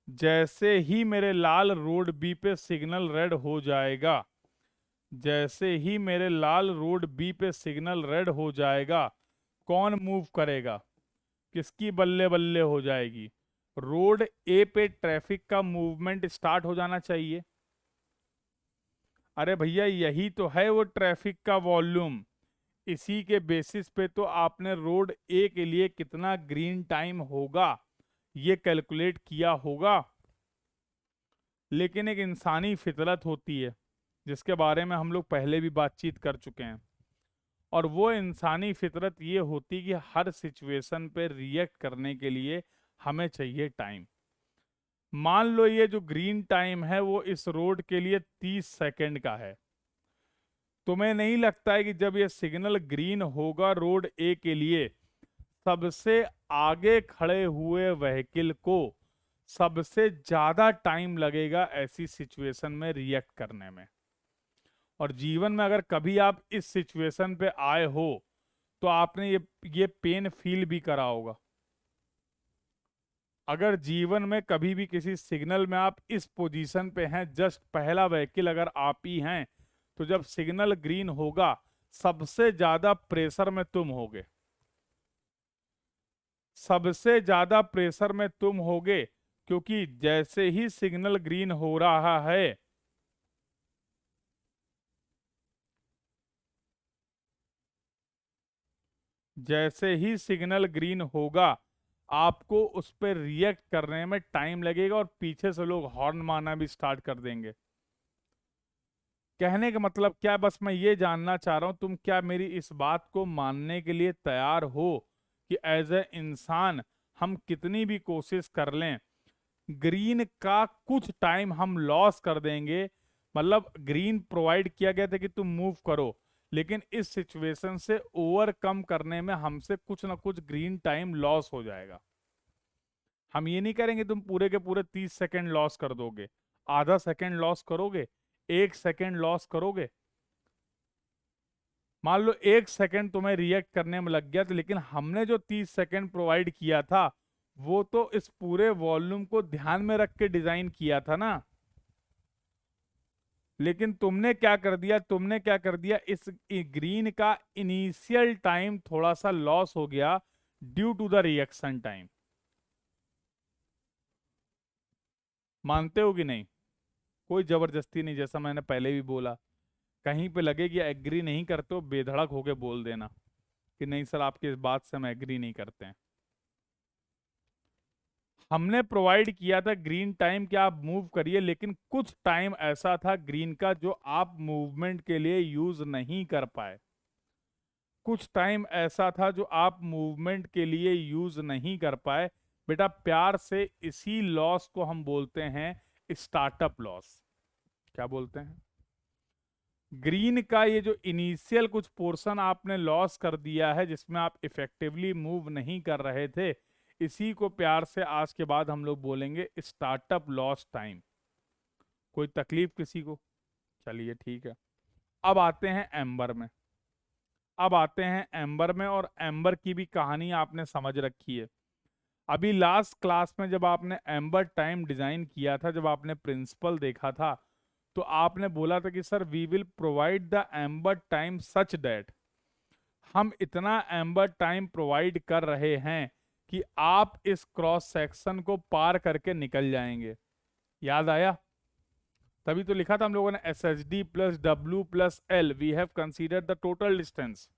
[SPEAKER 1] जैसे ही मेरे लाल रोड बी पे सिग्नल रेड हो जाएगा, जैसे ही मेरे लाल रोड बी पे सिग्नल रेड हो जाएगा, कौन मूव करेगा? किसकी बल्ले बल्ले हो जाएगी? रोड ए पे ट्रैफिक का मूवमेंट स्टार्ट हो जाना चाहिए। अरे भैया यही तो है वो ट्रैफिक का वॉल्यूम। इसी के बेसिस पे तो आपने रोड ए के लिए कितना ग्रीन टाइम होगा ये कैलकुलेट किया होगा। लेकिन एक इंसानी फितरत होती है, जिसके बारे में हम लोग पहले भी बातचीत कर चुके हैं। और वो इंसानी फितरत ये होती कि हर सिचुएशन पे रिएक्ट करने के लिए हमें चाहिए टाइम। मान लो ये जो ग्रीन टाइम है वो इस रोड के लिए 30 सेकंड का है। तुम्हें नहीं लगता है कि जब ये सिग्नल ग्रीन होगा रोड ए के लिए, सबसे आगे खड़े हुए व्हीकल को सबसे ज्यादा टाइम लगेगा ऐसी सिचुएशन में रिएक्ट करने में? और जीवन में अगर कभी आप इस सिचुएशन पे आए हो तो आपने ये पेन फील भी करा होगा। अगर जीवन में कभी भी किसी सिग्नल में आप इस पोजीशन पे हैं, जस्ट पहला व्हीकल अगर आप ही हैं, तो जब सिग्नल ग्रीन होगा सबसे ज्यादा प्रेशर में तुम होगे, सबसे ज्यादा प्रेशर में तुम होगे, क्योंकि जैसे ही सिग्नल ग्रीन हो रहा है जैसे ही सिग्नल ग्रीन होगा आपको उस पर रिएक्ट करने में टाइम लगेगा और पीछे से लोग हॉर्न मारना भी स्टार्ट कर देंगे। कहने का मतलब क्या है, बस मैं ये जानना चाह रहा हूं तुम क्या मेरी इस बात को मानने के लिए तैयार हो कि एज ए इंसान हम कितनी भी कोशिश कर लें, ग्रीन का कुछ टाइम हम लॉस कर देंगे। मतलब ग्रीन प्रोवाइड किया गया था कि तुम मूव करो, लेकिन इस सिचुएशन से ओवरकम करने में हमसे कुछ ना कुछ ग्रीन टाइम लॉस हो जाएगा। हम ये नहीं करेंगे तुम पूरे के पूरे 30 सेकंड लॉस कर दोगे, आधा सेकंड लॉस करोगे, 1 सेकंड लॉस करोगे। मान लो 1 सेकंड तुम्हें रिएक्ट करने में लग गया, तो लेकिन हमने जो 30 सेकंड प्रोवाइड किया था वो तो इस पूरे वॉल्यूम को ध्यान में रख के डिजाइन किया था ना। लेकिन तुमने क्या कर दिया, इस ग्रीन का इनिशियल टाइम थोड़ा सा लॉस हो गया due to the reaction time. मानते हो कि नहीं? कोई जबरदस्ती नहीं, जैसा मैंने पहले भी बोला। कहीं पे लगे कि एग्री नहीं करते हो, बेधड़क होके बोल देना कि नहीं सर आपकी इस बात से हम एग्री नहीं करते हैं। हमने प्रोवाइड किया था ग्रीन टाइम कि आप मूव करिए, लेकिन कुछ टाइम ऐसा था ग्रीन का जो आप मूवमेंट के लिए यूज नहीं कर पाए। कुछ टाइम ऐसा था जो आप मूवमेंट के लिए यूज नहीं कर पाए। बेटा प्यार से इसी लॉस को हम बोलते हैं स्टार्टअप लॉस। क्या बोलते हैं? ग्रीन का ये जो इनिशियल कुछ पोर्शन आपने लॉस कर दिया है जिसमें आप इफेक्टिवली मूव नहीं कर रहे थे, इसी को प्यार से आज के बाद हम लोग बोलेंगे स्टार्टअप लॉस टाइम। कोई तकलीफ किसी को? चलिए ठीक है। अब आते हैं एम्बर में। और एम्बर की भी कहानी आपने समझ रखी है। अभी लास्ट क्लास में जब आपने एम्बर टाइम डिजाइन किया था, जब आपने प्रिंसिपल देखा था, तो आपने बोला था कि sir we will provide the amber time such that, हम इतना एम्बर टाइम प्रोवाइड कर रहे हैं कि आप इस क्रॉस सेक्शन को पार करके निकल जाएंगे। याद आया? तभी तो लिखा था हम लोगों ने S H D plus W plus L, we have considered the total distance,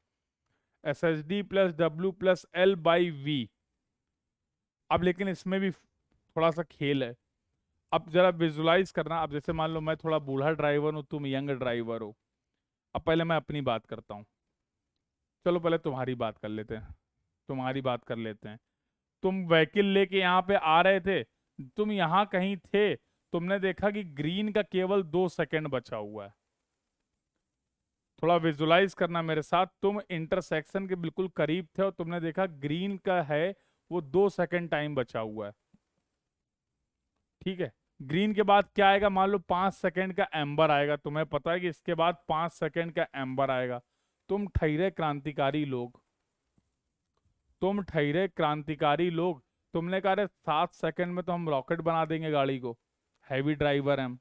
[SPEAKER 1] S H D plus W plus L by V. अब लेकिन इसमें भी थोड़ा सा खेल है। अब जरा विजुलाइज करना। अब जैसे मान लो मैं थोड़ा बूढ़ा ड्राइवर हूँ, तुम यंग ड्राइवर हो। अब पहले मैं अपनी बात करता हूँ, चलो पहले तुम्हारी बात कर लेते हैं। तुम व्हीकल लेके यहाँ पे आ रहे थे, तुम यहाँ कहीं थे, तुमने देखा कि ग्रीन का केवल 2 सेकंड बचा हुआ है। थोड़ा विजुलाइज करना मेरे साथ। तुम इंटरसेक्शन के बिल्कुल करीब थे और तुमने देखा ग्रीन का है वो 2 सेकंड टाइम बचा हुआ है। ठीक है, ग्रीन के बाद क्या आएगा? मान लो 5 सेकंड का एम्बर आएगा। तुम्हें पता है कि इसके बाद 5 सेकंड का एम्बर आएगा। तुम ठहरे क्रांतिकारी लोग, तुमने कहा अरे 7 सेकंड में तो हम रॉकेट बना देंगे गाड़ी को, हैवी ड्राइवर हम।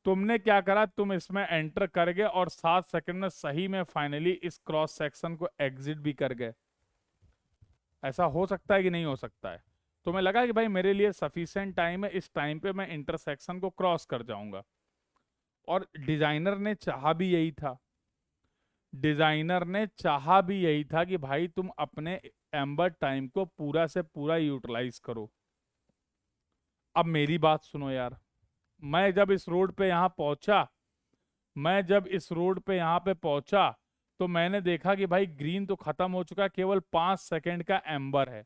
[SPEAKER 1] तुमने क्या करा, तुम इसमें एंटर कर गए और 7 सेकंड में सही में फाइनली इस क्रॉस सेक्शन को एग्जिट भी कर गए। ऐसा हो सकता है कि नहीं हो सकता है? तुम्हें लगा कि भाई मेरे लिए सफिशिएंट टाइम है, इस टाइम पे मैं इंटरसेक्शन को क्रॉस कर जाऊंगा। और डिजाइनर ने चाहा भी यही था कि भाई तुम अपने एम्बर टाइम को पूरा से पूरा यूटिलाइज करो। अब मेरी बात सुनो यार, मैं जब इस रोड पे यहाँ पहुंचा, मैं जब इस रोड पे यहाँ पे पहुंचा तो मैंने देखा कि भाई ग्रीन तो खत्म हो चुका है, केवल 5 सेकंड का एम्बर है।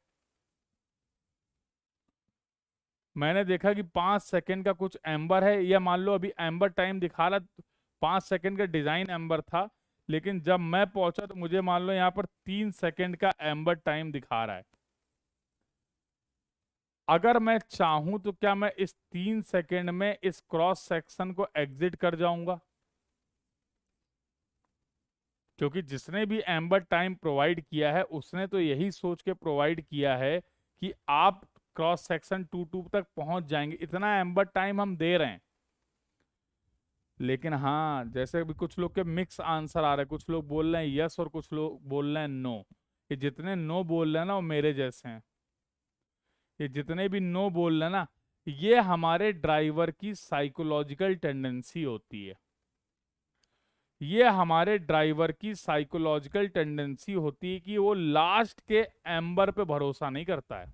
[SPEAKER 1] मैंने देखा कि 5 सेकंड का कुछ एम्बर है, या मान लो अभी एम्बर टाइम दिखा रहा, 5 सेकंड का डिजाइन एम्बर था, लेकिन जब मैं पहुंचा तो मुझे मान लो यहाँ पर 3 सेकंड का एम्बर टाइम दिखा रहा है। अगर मैं चाहूं तो क्या मैं इस 3 सेकंड में इस क्रॉस सेक्शन को एग्जिट कर जाऊंगा? क्योंकि जिसने भी एम्बर टाइम प्रोवाइड किया है उसने तो यही सोच के प्रोवाइड किया है कि आप क्रॉस सेक्शन 2 तक पहुंच जाएंगे, इतना एम्बर टाइम हम दे रहे हैं। लेकिन हाँ, जैसे भी कुछ लोग के मिक्स आंसर आ रहे हैं, कुछ लोग बोल रहे हैं यस और कुछ लोग बोल रहे हैं नो। ये जितने नो बोल रहे हैं ना वो मेरे जैसे हैं। ये जितने भी नो बोल रहे हैं ना, ये हमारे ड्राइवर की साइकोलॉजिकल टेंडेंसी होती है। ये हमारे ड्राइवर की साइकोलॉजिकल टेंडेंसी होती है कि वो लास्ट के एम्बर पे भरोसा नहीं करता है।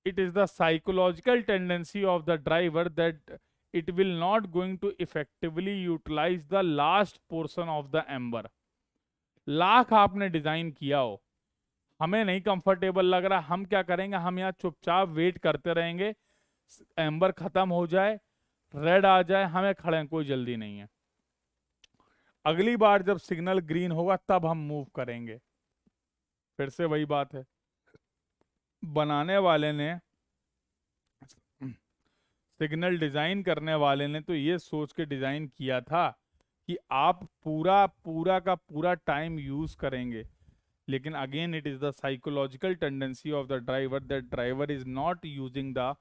[SPEAKER 1] It is the psychological tendency of the driver that it will not going to effectively utilize the last portion of the ember. Lakh आपने डिजाइन किया हो, हमें नहीं कंफर्टेबल लग रहा, हम क्या करेंगे, हम यहाँ चुपचाप वेट करते रहेंगे, एम्बर खत्म हो जाए, रेड आ जाए, हमें खड़े हैं, कोई जल्दी नहीं है। अगली बार जब सिग्नल ग्रीन होगा तब हम मूव करेंगे। फिर से वही बात है, बनाने वाले ने, सिग्नल डिजाइन करने वाले ने तो ये सोच के डिजाइन किया था कि आप पूरा पूरा का पूरा टाइम यूज करेंगे। लेकिन again it is the psychological tendency of the driver that driver is not using the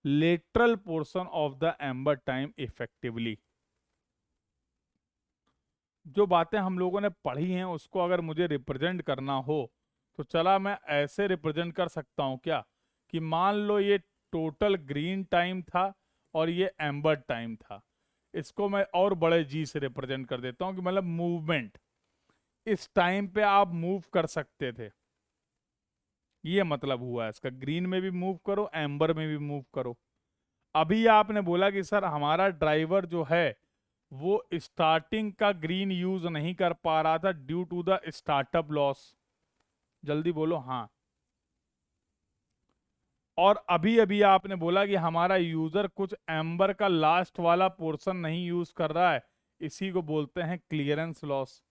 [SPEAKER 1] lateral portion of the amber time effectively. जो बातें हम लोगों ने पढ़ी हैं उसको अगर मुझे रिप्रेजेंट करना हो तो चला मैं ऐसे रिप्रेजेंट कर सकता हूं क्या, कि मान लो ये टोटल ग्रीन टाइम था और ये एम्बर टाइम था। इसको मैं और बड़े जी से रिप्रेजेंट कर देता हूं कि मतलब मूवमेंट, इस टाइम पे आप मूव कर सकते थे, ये मतलब हुआ इसका। ग्रीन में भी मूव करो, एम्बर में भी मूव करो। अभी आपने बोला कि सर हमारा ड्राइवर जो है वो स्टार्टिंग का ग्रीन यूज नहीं कर पा रहा था due to the startup loss. जल्दी बोलो हाँ। और अभी अभी आपने बोला कि हमारा यूजर कुछ एम्बर का लास्ट वाला पोर्शन नहीं यूज कर रहा है, इसी को बोलते हैं क्लियरेंस लॉस।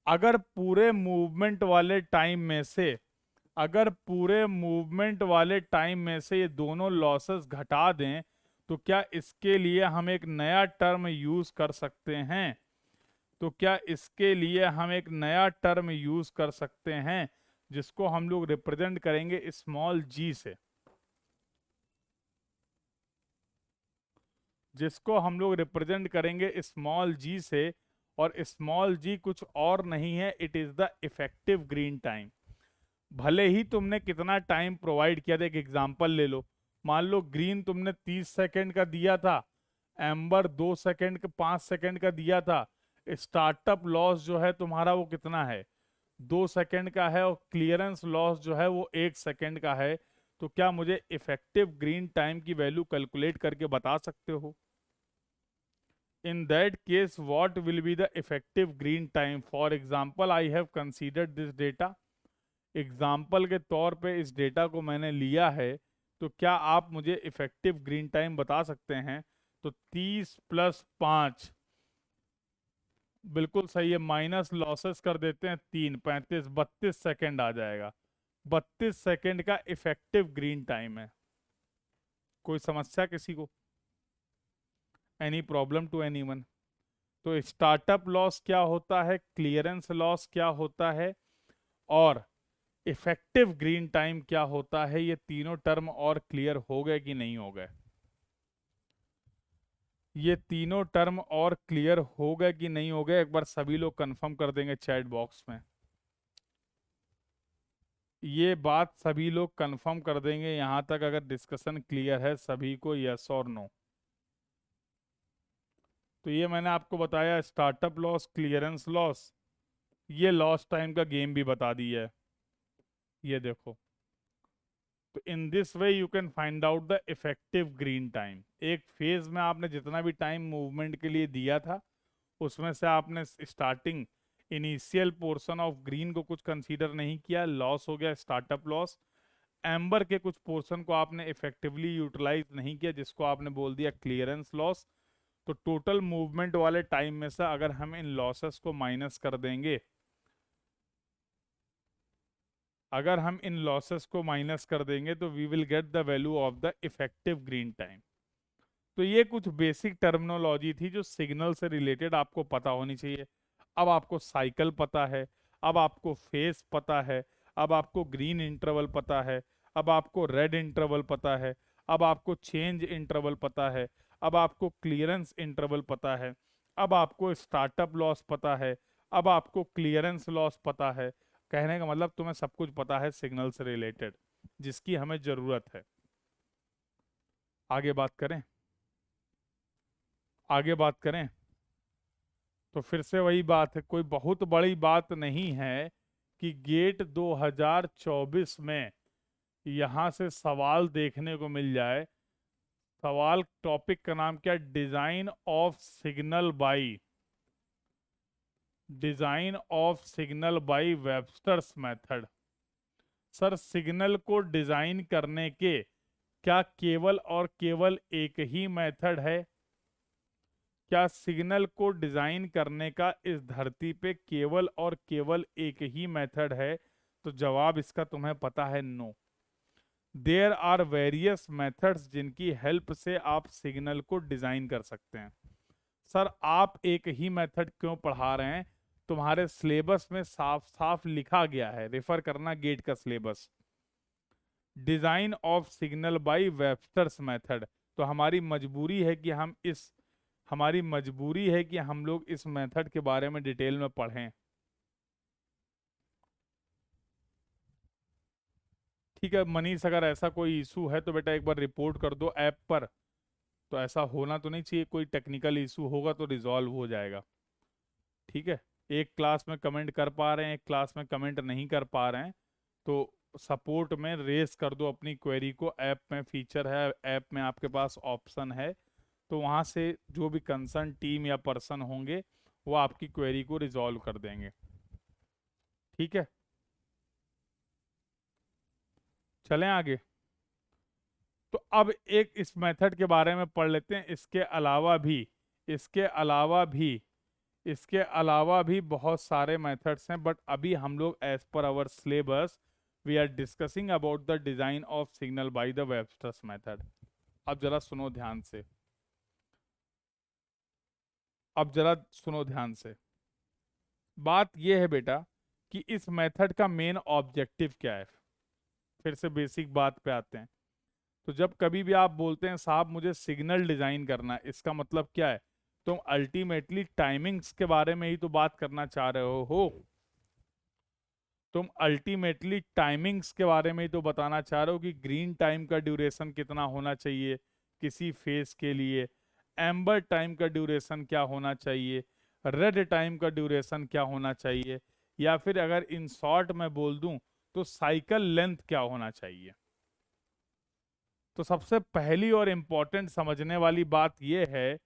[SPEAKER 1] अगर पूरे मूवमेंट वाले टाइम में से, अगर पूरे मूवमेंट वाले टाइम में से ये दोनों लॉसेस घटा दें तो क्या इसके लिए हम एक नया टर्म यूज कर सकते हैं? तो क्या इसके लिए हम एक नया टर्म यूज कर सकते हैं जिसको हम लोग रिप्रेजेंट करेंगे स्मॉल जी से, जिसको हम लोग रिप्रेजेंट करेंगे स्मॉल जी से। और स्मॉल जी कुछ और नहीं है, it is the effective green time. भले ही तुमने कितना टाइम प्रोवाइड किया था, एक एग्जांपल ले लो, मान लो ग्रीन तुमने 30 सेकंड का दिया था, एम्बर 2 सेकंड का 5 सेकंड का दिया था, स्टार्टअप लॉस जो है तुम्हारा वो कितना है, 2 सेकंड का है, और क्लियरेंस लॉस जो है वो 1 सेकंड का है। तो क्या मुझे इफेक्टिव ग्रीन टाइम की वैल्यू कैलकुलेट करके बता सकते हो? In that case, what will be the effective green time? For example, I have considered this data. Example के तौर पे इस डेटा को मैंने लिया है, तो क्या आप मुझे इफेक्टिव ग्रीन टाइम बता सकते हैं? तो 30 + 5 बिल्कुल सही है, माइनस लॉसेस कर देते हैं 3, 35, 32 सेकेंड आ जाएगा। 32 सेकेंड का इफेक्टिव ग्रीन टाइम है। कोई समस्या किसी को? Any problem to anyone? तो स्टार्टअप लॉस क्या होता है, क्लियरेंस लॉस क्या होता है, और इफेक्टिव ग्रीन टाइम क्या होता है, ये तीनों टर्म और क्लियर हो गए कि नहीं हो गए? ये तीनों टर्म और क्लियर हो गए कि नहीं हो गए? एक बार सभी लोग कंफर्म कर देंगे चैट बॉक्स में। ये बात सभी लोग कंफर्म कर देंगे यहां तक, अगर डिस्कशन क्लियर है सभी को, यस और नो। तो ये मैंने आपको बताया स्टार्टअप लॉस, क्लियरेंस लॉस, ये लॉस टाइम का गेम भी बता दिया है। ये देखो, तो in this way you can find out the effective green time. एक फेज में आपने जितना भी टाइम मूवमेंट के लिए दिया था, उसमें से आपने starting initial portion of green को कुछ कंसीडर नहीं किया, लॉस हो गया, स्टार्टअप लॉस। एम्बर के कुछ पोर्शन को आपने इफेक्टिवली यूटिलाइज नहीं किया, जिसको आपने बोल दिया क्लियरेंस लॉस। तो टोटल मूवमेंट वाले टाइम में से अगर हम इन लॉसेस को माइनस कर देंगे, अगर हम इन लॉसेस को माइनस कर देंगे तो we will get the value of the effective green time. तो ये कुछ बेसिक टर्मिनोलॉजी थी जो सिग्नल से रिलेटेड आपको पता होनी चाहिए। अब आपको साइकिल पता है, अब आपको फेज पता है, अब आपको ग्रीन इंटरवल पता है, अब आपको रेड इंटरवल पता है, अब आपको चेंज इंटरवल पता है, अब आपको क्लियरेंस इंटरवल पता है, अब आपको स्टार्टअप लॉस पता है, अब आपको क्लियरेंस लॉस पता है। कहने का मतलब तुम्हें सब कुछ पता है सिग्नल से रिलेटेड, जिसकी हमें जरूरत है। आगे बात करें, आगे बात करें तो फिर से वही बात है, कोई बहुत बड़ी बात नहीं है कि गेट 2024 में यहां से सवाल देखने को मिल जाए। सवाल टॉपिक का नाम क्या? Design of signal by, design of signal by Webster's method. Sir signal को डिजाइन करने के क्या केवल और केवल एक ही मेथड है? क्या सिग्नल को डिजाइन करने का इस धरती पे केवल और केवल एक ही मेथड है? तो जवाब इसका तुम्हें पता है, no. There are various methods जिनकी हेल्प से आप सिग्नल को डिजाइन कर सकते हैं। सर आप एक ही मेथड क्यों पढ़ा रहे हैं? तुम्हारे सिलेबस में साफ साफ लिखा गया है, रेफर करना गेट का syllabus, design of signal bye Webster's method. तो हमारी मजबूरी है कि हम लोग इस मेथड के बारे में डिटेल में पढ़ें। ठीक है मनीष, अगर ऐसा कोई इशू है तो बेटा एक बार रिपोर्ट कर दो ऐप पर। तो ऐसा होना तो नहीं चाहिए, कोई टेक्निकल इशू होगा तो रिजॉल्व हो जाएगा। ठीक है, एक क्लास में कमेंट कर पा रहे हैं, एक क्लास में कमेंट नहीं कर पा रहे हैं, तो सपोर्ट में रेस कर दो अपनी क्वेरी को। ऐप में फीचर है, ऐप में आपके पास ऑप्शन है, तो वहाँ से जो भी कंसर्न टीम या पर्सन होंगे वो आपकी क्वेरी को रिजॉल्व कर देंगे। ठीक है, चलें आगे। तो अब एक इस मेथड के बारे में पढ़ लेते हैं। इसके अलावा भी बहुत सारे मेथड्स हैं, बट अभी हम लोग as per our syllabus we are discussing about the design of signal by the Webster's method. अब जरा सुनो ध्यान से, अब जरा सुनो ध्यान से। बात यह है बेटा कि इस मेथड का मेन ऑब्जेक्टिव क्या है। फिर से बेसिक बात पे आते हैं। तो जब कभी भी आप बोलते हैं साहब मुझे सिग्नल डिजाइन करना है, इसका मतलब क्या है? तुम अल्टीमेटली टाइमिंग्स के बारे में ही तो बात करना चाह रहे हो। तुम अल्टीमेटली टाइमिंग्स के बारे में ही तो बताना चाह रहे हो कि ग्रीन टाइम का ड्यूरेशन कितना होना चाहिए किसी फेस के लिए, एम्बर टाइम का ड्यूरेशन क्या होना चाहिए, रेड टाइम का ड्यूरेशन क्या होना चाहिए, या फिर अगर इन शॉर्ट में बोल दूं तो साइकिल लेंथ क्या होना चाहिए। तो सबसे पहली और इम्पोर्टेंट समझने वाली बात यह है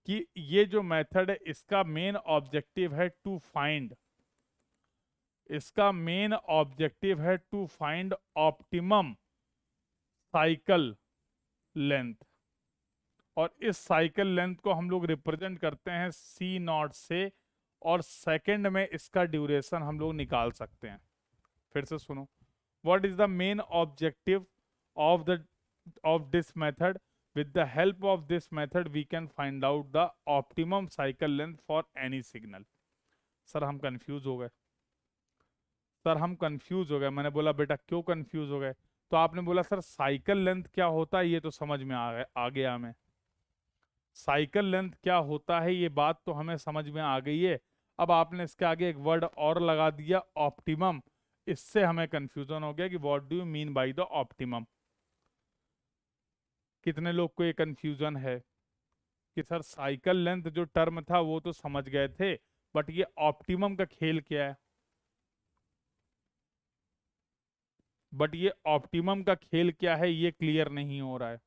[SPEAKER 1] कि ये जो मेथड है इसका मेन ऑब्जेक्टिव है टू फाइंड, इसका मेन ऑब्जेक्टिव है to find optimum cycle length. और इस साइकिल लेंथ को हम लोग रिप्रेजेंट करते हैं सी नॉट से, और सेकंड में इसका ड्यूरेशन हम लोग निकाल सकते हैं। फिर से सुनो, what is the main objective of the of this method? With the help of this method we can find out the optimum cycle length for any signal। Sir हम कंफ्यूज हो गए, सर हम कंफ्यूज हो गए। मैंने बोला बेटा क्यों कंफ्यूज हो गए? तो आपने बोला सर साइकिल लेंथ क्या होता है, ये तो समझ में आ गया हमें। साइकिल लेंथ क्या होता है ये बात तो हमें समझ में आ गई है। अब आपने इसके आगे एक वर्ड और लगा दिया, ऑप्टिमम। इससे हमें कंफ्यूजन हो गया कि what do you mean by the optimum. कितने लोग को ये कंफ्यूजन है कि सर साइकिल लेंथ जो टर्म था वो तो समझ गए थे, बट ये ऑप्टिमम का खेल क्या है? बट ये ऑप्टिमम का खेल क्या है ये क्लियर नहीं हो रहा है।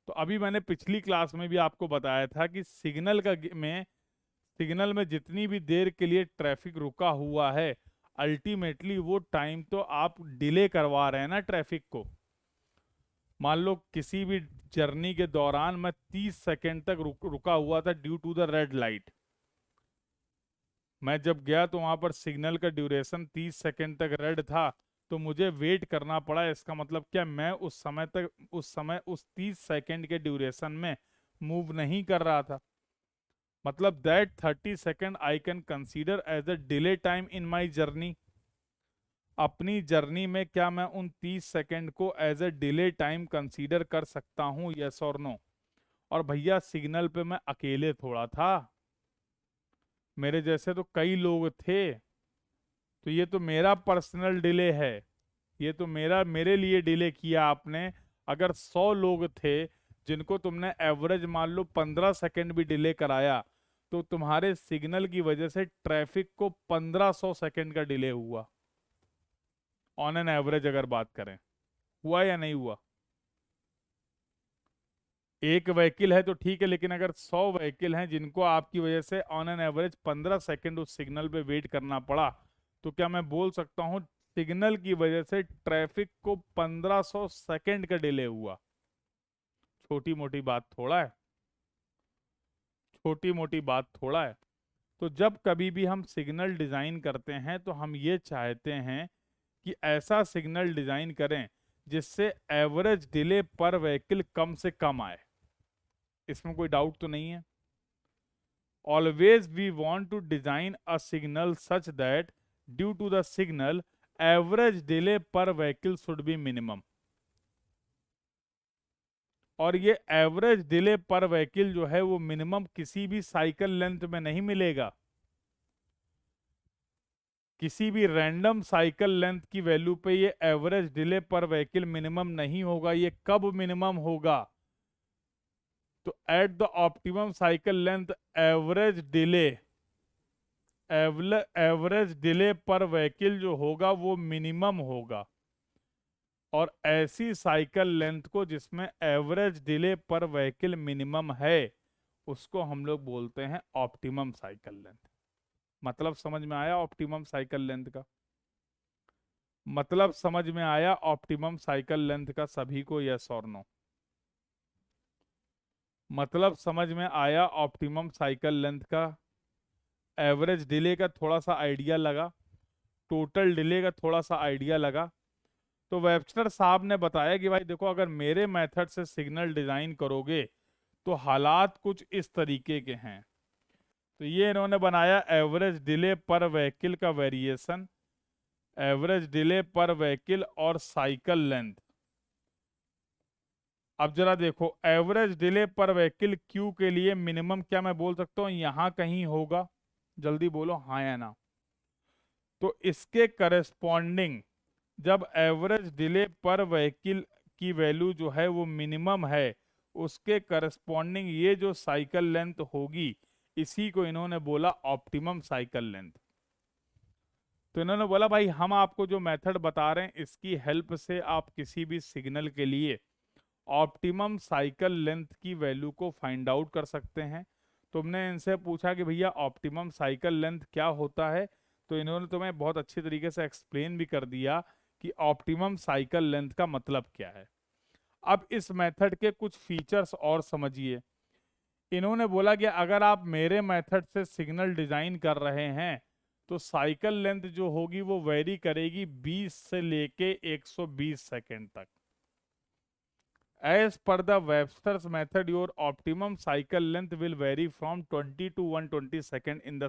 [SPEAKER 1] तो अभी मैंने पिछली क्लास में भी आपको बताया था कि सिग्नल में जितनी भी देर के लिए ट्रैफिक रुका हुआ है, अल्टीमेटली वो टाइम तो आप डिले करवा रहे हैं ना ट्रैफिक को। मान लो किसी भी जर्नी के दौरान मैं 30 सेकंड तक रुका हुआ था due to the red light. मैं जब गया तो वहां पर सिग्नल का ड्यूरेशन 30 सेकंड तक रेड था, तो मुझे वेट करना पड़ा। इसका मतलब क्या, मैं उस समय उस 30 सेकंड के ड्यूरेशन में मूव नहीं कर रहा था। मतलब that 30 second I can consider as a delay time in my journey. अपनी जर्नी में क्या मैं उन 30 सेकंड को as a delay time consider कर सकता हूं, यस और नो? और भैया सिग्नल पे मैं अकेले थोड़ा था, मेरे जैसे तो कई लोग थे। तो ये तो मेरा पर्सनल डिले है, ये तो मेरे लिए डिले किया आपने। अगर 100 लोग थे जिनको तुमने एवरेज मान लो 15 सेकंड भी डिले कराया, तो तुम्हारे सिग्नल की वजह से ट्रैफिक को 1500 सेकंड का डिले हुआ ऑन एन एवरेज। अगर बात करें, हुआ या नहीं हुआ? एक व्हीकल है तो ठीक है, लेकिन अगर 100 व्हीकल हैं जिनको आपकी वजह से ऑन एन एवरेज 15 सेकंड उस सिग्नल पे वेट करना पड़ा, तो क्या मैं बोल सकता हूं सिग्नल की वजह से ट्रैफिक को 1500 सेकंड का डिले हुआ? छोटी मोटी बात थोड़ा है, छोटी मोटी बात थोड़ा है। तो जब कभी भी हम सिग्नल डिजाइन करते हैं तो हम ये चाहते हैं कि ऐसा सिग्नल डिजाइन करें जिससे एवरेज डिले पर व्हीकल कम से कम आए। इसमें कोई डाउट तो नहीं है? Always we want to design a signal such that due to the signal average delay per vehicle should be minimum। और ये एवरेज डिले पर व्हीकल जो है वो मिनिमम किसी भी साइकिल लेंथ में नहीं मिलेगा। किसी भी रैंडम साइकिल लेंथ की वैल्यू पे ये average delay per vehicle minimum नहीं होगा। ये कब मिनिमम होगा? तो at the optimum cycle length average delay per vehicle जो होगा वो मिनिमम होगा। और ऐसी साइकिल लेंथ को जिसमें average delay per vehicle minimum है, उसको हम लोग बोलते हैं ऑप्टिमम साइकिल लेंथ। मतलब समझ में आया ऑप्टिमम साइकिल लेंथ का? मतलब समझ में आया ऑप्टिमम साइकिल लेंथ का सभी को, यस और नो? मतलब समझ में आया ऑप्टिमम साइकिल लेंथ का? एवरेज डिले का थोड़ा सा आइडिया लगा, टोटल डिले का थोड़ा सा आइडिया लगा। तो वेबस्टर साहब ने बताया कि भाई देखो, अगर मेरे मेथड से सिग्नल डिजाइन करोगे तो हालात कुछ इस तरीके के हैं। तो ये इन्होंने बनाया एवरेज डिले पर व्हीकल का variation, average delay per vehicle और साइकिल लेंथ। अब जरा देखो, average delay per vehicle Q के लिए मिनिमम क्या मैं बोल सकता हूं यहां कहीं होगा? जल्दी बोलो हाँ या ना। तो इसके करस्पॉन्डिंग जब एवरेज डिले पर व्हीकल की वैल्यू जो है वो मिनिमम है, उसके करस्पॉन्डिंग ये जो साइकिल लेंथ होगी, इसी को इन्होंने बोला ऑप्टिमम साइकिल लेंथ। तो इन्होंने बोला भाई हम आपको जो मेथड बता रहे हैं इसकी हेल्प से आप किसी भी सिग्नल के लिए ऑप्टिमम साइकिल लेंथ की वैल्यू को फाइंड आउट कर सकते हैं। तुमने इनसे पूछा कि भैया ऑप्टिमम साइकिल लेंथ क्या होता है, तो इन्होंने तुम्हें बहुत अच्छी तरीके से एक्सप्लेन भी कर दिया कि ऑप्टिमम साइकिल लेंथ का मतलब क्या है। अब इस मेथड के कुछ फीचर्स और समझिए। इन्होंने बोला कि अगर आप मेरे मेथड से सिग्नल डिजाइन कर रहे हैं तो साइकिल लेंथ जो होगी वो वेरी करेगी 20 से लेके 120 सेकेंड तक। As per the Webster's method, your optimum cycle length will vary from 20 to 120 second in the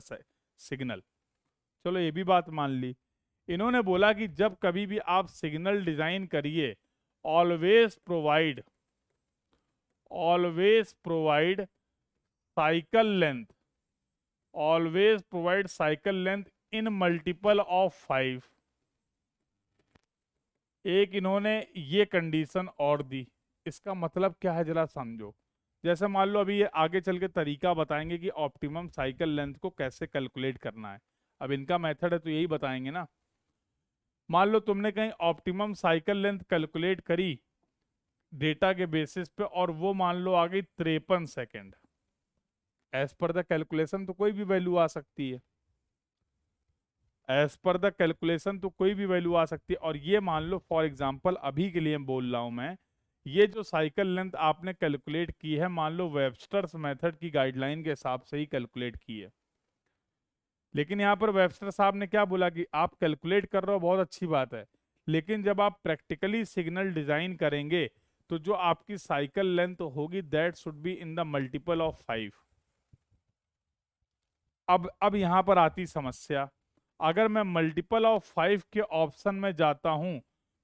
[SPEAKER 1] signal। चलो ये भी बात मान ली। इन्होंने बोला कि जब कभी भी आप सिग्नल डिजाइन करिए, always provide cycle length, always provide cycle length in multiple of 5। एक इन्होंने ये कंडीशन और दी। इसका मतलब क्या है जरा समझो। जैसे मान लो अभी ये आगे चल के तरीका बताएंगे कि ऑप्टिमम साइकिल लेंथ को कैसे कैलकुलेट करना है। अब इनका मेथड है तो यही बताएंगे ना। मान लो तुमने कहीं ऑप्टिमम साइकिल लेंथ कैलकुलेट करी डेटा के बेसिस पे, और वो मान लो आ गई 53 second. As per the calculation तो कोई भी वैल्यू आ सकती है, एज पर द कैलकुलेशन तो कोई भी वैल्यू आ सकती है। और ये मान लो फॉर एग्जांपल अभी के लिए बोल रहा हूं मैं, ये जो साइकिल लेंथ आपने कैलकुलेट की है, मान लो वेबस्टर्स मेथड की गाइडलाइन के हिसाब से ही कैलकुलेट की है। लेकिन यहाँ पर वेबस्टर साहब ने क्या बोला कि आप कैलकुलेट कर रहे हो, बहुत अच्छी बात है, लेकिन जब आप प्रैक्टिकली सिग्नल डिजाइन करेंगे तो जो आपकी साइकिल लेंथ होगी that should be in the multiple of 5। अब यहां पर आती समस्या, अगर मैं मल्टीपल ऑफ 5 के ऑप्शन में जाता हूं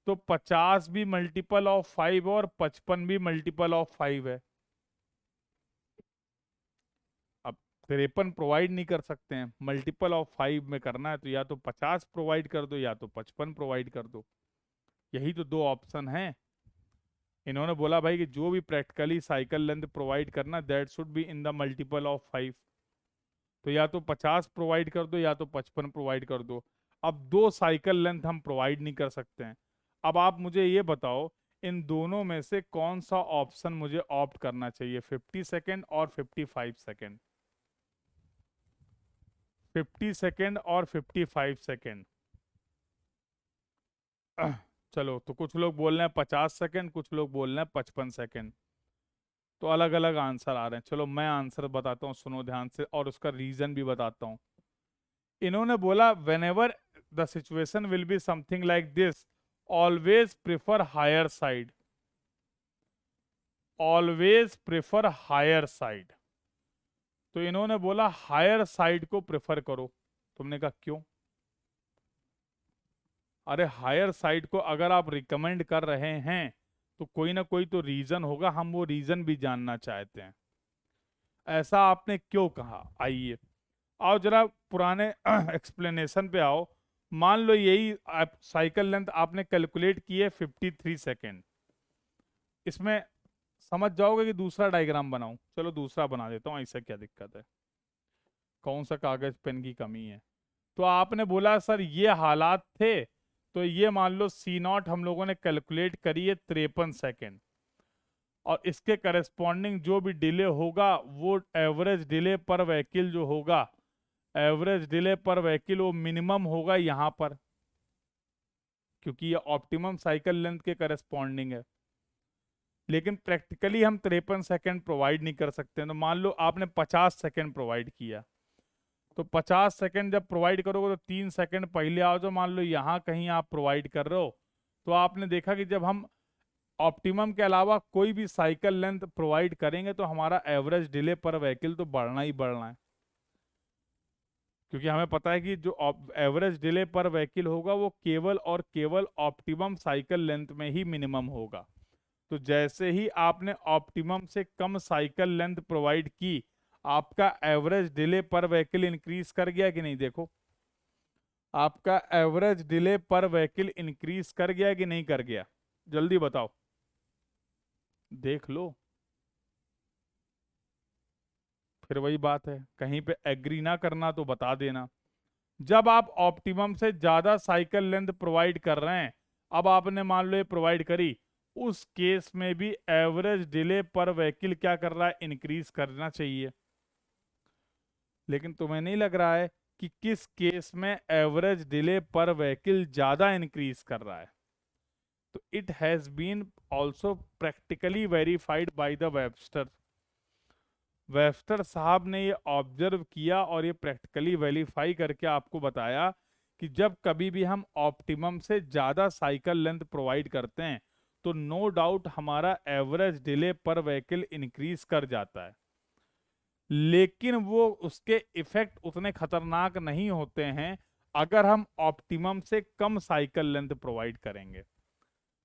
[SPEAKER 1] तो 50 भी मल्टीपल ऑफ 5 और 55 भी मल्टीपल ऑफ 5 है। अब 53 प्रोवाइड नहीं कर सकते हैं, मल्टीपल ऑफ 5 में करना है तो या तो 50 प्रोवाइड कर दो या तो 55 प्रोवाइड कर दो, यही तो दो ऑप्शन हैं। इन्होंने बोला भाई कि जो भी प्रैक्टिकली साइकिल लेंथ प्रोवाइड करना that should be in the multiple of 5, तो या तो 50 प्रोवाइड कर दो या तो 55 प्रोवाइड कर दो। अब दो साइकिल लेंथ हम प्रोवाइड नहीं कर सकते हैं। अब आप मुझे ये बताओ इन दोनों में से कौन सा ऑप्शन मुझे ऑप्ट करना चाहिए, 50 सेकेंड और 55 सेकेंड, 50 सेकेंड और 55 सेकेंड। चलो, तो कुछ लोग बोल रहे हैं 50 सेकेंड, कुछ लोग बोल रहे हैं 55 सेकेंड, तो अलग अलग आंसर आ रहे हैं। चलो मैं आंसर बताता हूँ, सुनो ध्यान से, और उसका रीजन भी बताता हूँ। इन्होंने बोला whenever the situation will be something like this, always prefer higher side, always prefer higher side. तो इन्होंने बोला हायर साइड को प्रेफर करो। तुमने कहा क्यों? अरे हायर साइड को अगर आप रिकमेंड कर रहे हैं तो कोई ना कोई तो रीजन होगा, हम वो रीजन भी जानना चाहते हैं। ऐसा आपने क्यों कहा? आइए आओ जरा पुराने एक्सप्लेनेशन पे आओ। मान लो यही आप साइकिल लेंथ आपने कैलकुलेट की है 53 सेकेंड, इसमें समझ जाओगे कि दूसरा डायग्राम बनाऊं? चलो दूसरा बना देता हूं, ऐसा क्या दिक्कत है, कौन सा कागज पेन की कमी है। तो आपने बोला सर ये हालात थे, तो ये मान लो C0 हम लोगों ने कैलकुलेट करी है 53 सेकेंड, और इसके करस्पॉन्डिंग जो भी डिले होगा वो एवरेज डिले पर व्हीकल जो होगा, एवरेज डिले पर व्हीकल वो मिनिमम होगा यहाँ पर, क्योंकि ये ऑप्टिमम साइकिल लेंथ के करस्पॉन्डिंग है। लेकिन प्रैक्टिकली हम 53 सेकेंड प्रोवाइड नहीं कर सकते। तो मान लो आपने 50 सेकेंड प्रोवाइड किया, तो 50 सेकेंड जब प्रोवाइड करोगे तो 3 सेकेंड पहले आओ, जो मान लो यहाँ कहीं आप प्रोवाइड कर रहे हो, तो आपने देखा कि जब हम ऑप्टिमम के अलावा कोई भी साइकिल लेंथ प्रोवाइड करेंगे तो हमारा एवरेज डिले पर व्हीकल तो बढ़ना ही बढ़ना है, क्योंकि हमें पता है कि जो एवरेज डिले पर व्हीकल होगा वो केवल और केवल ऑप्टिमम साइकिल लेंथ में ही मिनिमम होगा। तो जैसे ही आपने ऑप्टिमम से कम साइकिल लेंथ प्रोवाइड की, आपका average delay per vehicle increase कर गया कि नहीं? देखो, आपका average delay per vehicle increase कर गया कि नहीं कर गया? जल्दी बताओ, देख लो। फिर वही बात है, कहीं पे एग्री ना करना तो बता देना। जब आप ऑप्टिमम से ज्यादा साइकिल लेंथ प्रोवाइड कर रहे हैं, अब आपने मान लो ये प्रोवाइड करी, उस केस में भी एवरेज डिले पर व्हीकल क्या कर रहा है? इंक्रीज करना चाहिए। लेकिन तुम्हें नहीं लग रहा है कि किस केस में एवरेज डिले पर व्हीकल ज्यादा इंक्रीज कर रहा है? तो it has been also practically verified by the Webster. Webster साहब ने ये ऑब्जर्व किया और ये प्रैक्टिकली वेरीफाई करके आपको बताया कि जब कभी भी हम ऑप्टिमम से ज़्यादा साइकिल लेंथ प्रोवाइड करते हैं तो नो डाउट हमारा average delay per vehicle increase कर जाता है, लेकिन वो उसके इफेक्ट उतने खतरनाक नहीं होते हैं अगर हम ऑप्टिमम से कम साइकिल लेंथ प्रोवाइड करेंगे।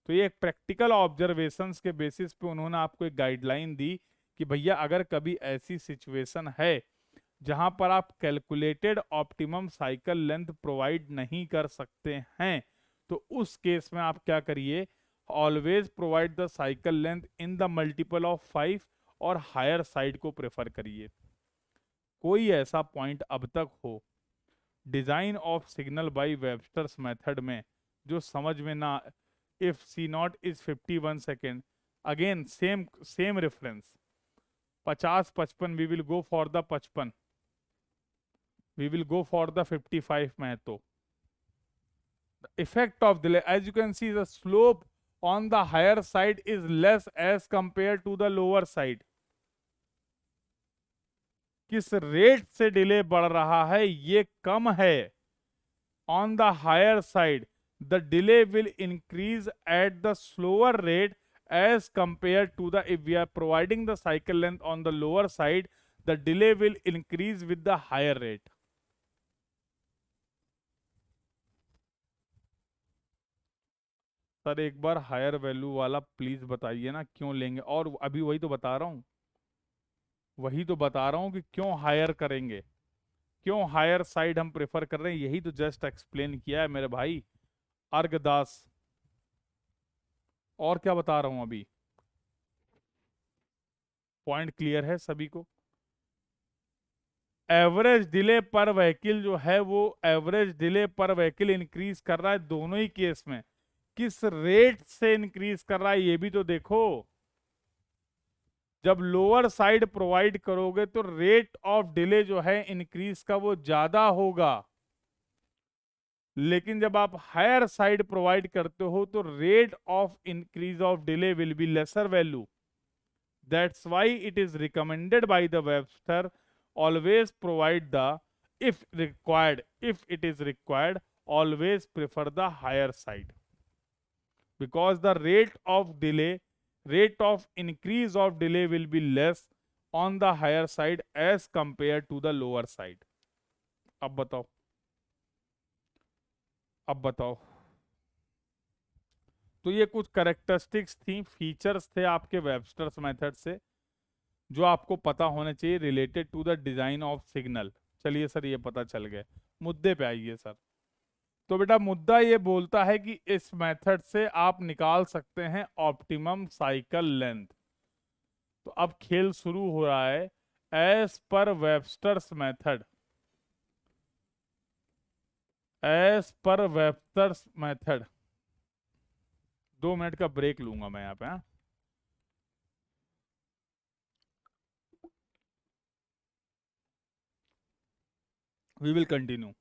[SPEAKER 1] तो ये एक प्रैक्टिकल ऑब्जर्वेशंस के बेसिस पे उन्होंने आपको एक गाइडलाइन दी कि भैया अगर कभी ऐसी सिचुएशन है जहां पर आप calculated optimum cycle length provide नहीं कर सकते हैं, तो उस केस में आप क्या करिए? Always provide the cycle length in the multiple of 5 और हायर साइड को प्रेफर करिए। कोई ऐसा पॉइंट अब तक हो design of signal bye Webster's method में जो समझ में ना, if C naught is 51 second, again same same reference, 50 55, we will go for the 55, we will go for the 55 में। तो effect of delay, as you can see, the slope on the higher side is less as compared to the lower side। किस rate से delay बढ़ रहा है, ये कम है। on the higher side the delay will increase at the slower rate as compared to the, if we are providing the cycle length on the lower side, the delay will increase with the higher rate। Sir एक बार higher value वाला please बताइए ना, क्यों लेंगे? और अभी वही तो बता रहा हूं, वही तो बता रहा हूं कि क्यों हायर करेंगे, क्यों हायर साइड हम प्रेफर कर रहे हैं, यही तो जस्ट एक्सप्लेन किया है मेरे भाई अर्गदास। और क्या बता रहा हूं अभी? पॉइंट क्लियर है सभी को? एवरेज डिले पर व्हीकल जो है वो average delay per vehicle increase कर रहा है दोनों ही केस में। किस रेट से इंक्रीज कर रहा है ये भी तो देखो। जब लोअर साइड प्रोवाइड करोगे तो रेट ऑफ डिले जो है इंक्रीज का वो ज्यादा होगा, लेकिन जब आप हायर साइड प्रोवाइड करते हो तो rate of increase of delay will be lesser value. That's why it is recommended by the Webster, always provide the, if it is required, always prefer the higher side, because the rate of increase of delay will be less on the higher side as compared to the lower side। अब बताओ, अब बताओ। तो ये कुछ characteristics थी, features थे आपके वेबस्टर्स मेथड से, जो आपको पता होने चाहिए related to the design of signal. चलिए सर ये पता चल गया, मुद्दे पे आइए सर। तो बेटा मुद्दा ये बोलता है कि इस मेथड से आप निकाल सकते हैं ऑप्टिमम साइकिल लेंथ। तो अब खेल शुरू हो रहा है। As per Webster's method, as per Webster's method, 2 minute का ब्रेक लूंगा मैं यहाँ पे, हाँ? We will continue.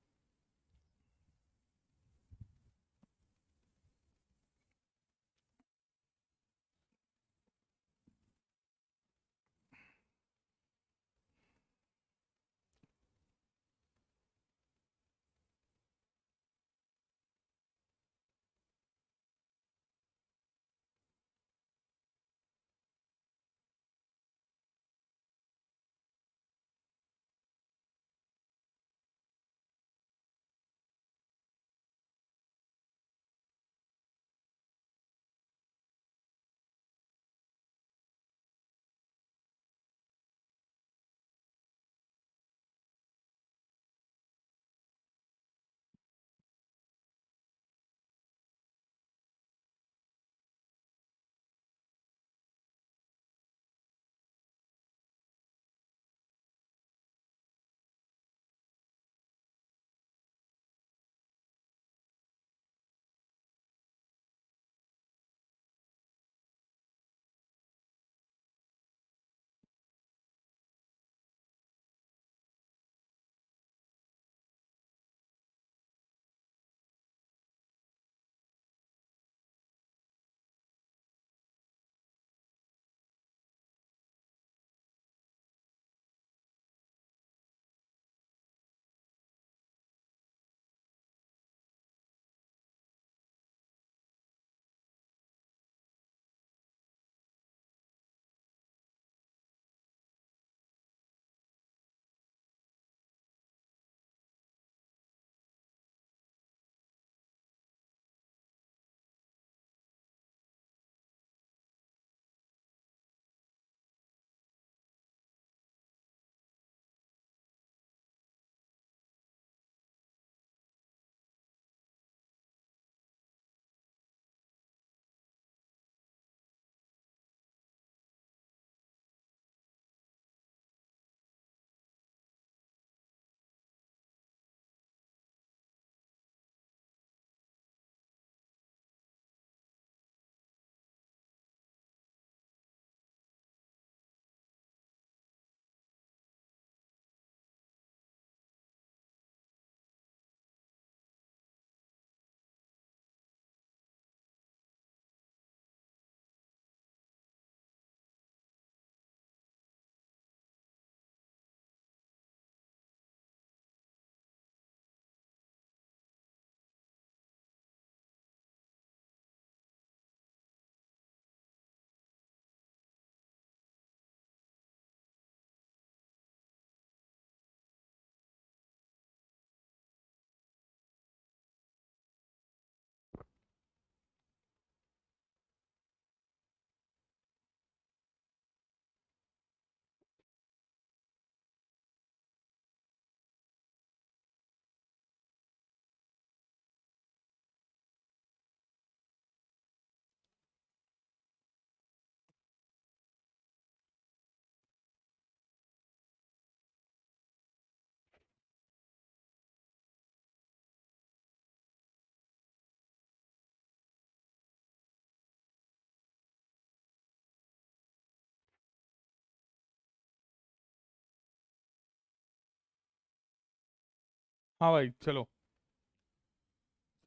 [SPEAKER 1] हाँ भाई, चलो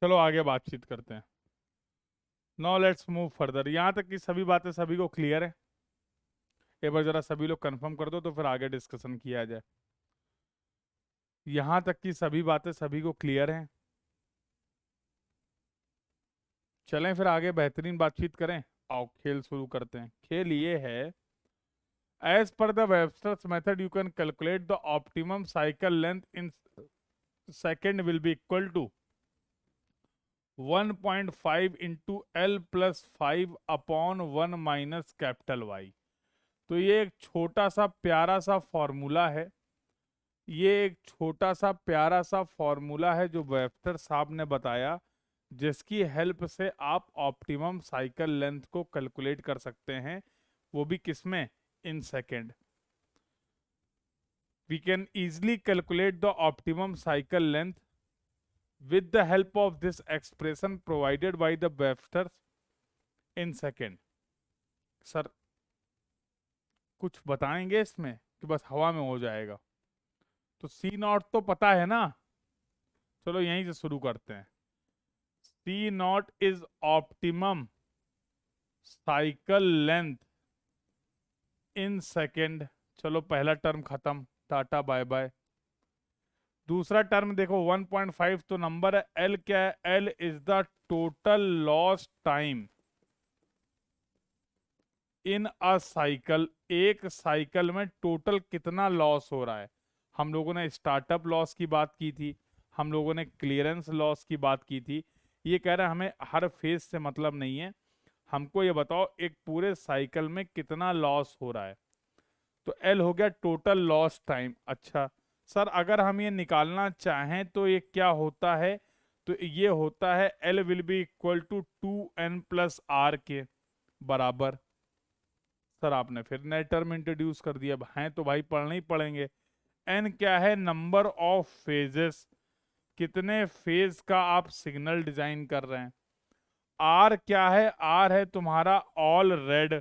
[SPEAKER 1] चलो आगे बातचीत करते हैं। Now let's move further. यहाँ तक की सभी बातें सभी को क्लियर है? एक बार जरा सभी लोग कंफर्म कर दो तो फिर आगे डिस्कशन किया जाए। यहाँ तक की सभी बातें सभी को क्लियर हैं? चलें फिर आगे बेहतरीन बातचीत करें। आओ खेल शुरू करते हैं। खेल ये है, as per the Webster's method you can calculate the optimum cycle length in second will be equal to 1.5 into L plus 5 upon 1 minus capital Y. तो ये एक छोटा सा प्यारा सा फॉर्मूला है। ये एक छोटा सा प्यारा सा फॉर्मूला है जो वेबस्टर साहब ने बताया, जिसकी हेल्प से आप ऑप्टिमम साइकिल लेंथ को कैलकुलेट कर सकते हैं, वो भी किसमें? In second. We can easily calculate the optimum cycle length with the help of this expression provided by the Webster in second। Sir कुछ बताएंगे इसमें कि बस हवा में हो जाएगा? तो सी नॉट तो पता है ना, चलो यहीं से शुरू करते हैं। C naught is optimum cycle length in second. चलो पहला टर्म खत्म, टाटा बाय बाय। दूसरा टर्म देखो 1.5 तो नंबर है, एल क्या है? L is the total loss time in a cycle. एक साइकिल में टोटल कितना लॉस हो रहा है। हम लोगों ने स्टार्टअप लॉस की बात की थी, हम लोगों ने क्लियरेंस लॉस की बात की थी। ये कह रहे हैं हमें हर फेज से मतलब नहीं है, हमको ये बताओ एक पूरे साइकिल में कितना लॉस हो रहा है। तो एल हो गया टोटल लॉस टाइम। अच्छा सर, अगर हम ये निकालना चाहें तो ये क्या होता है? तो ये होता है L will be equal to 2n plus R के बराबर। सर आपने फिर नए टर्म इंट्रोड्यूस कर दिया। अब हैं तो भाई पढ़ने ही पड़ेंगे। एन क्या है? नंबर ऑफ फेजेस, कितने फेज का आप सिग्नल डिजाइन कर रहे हैं। आर क्या है? आर है तुम्हारा ऑल रेड।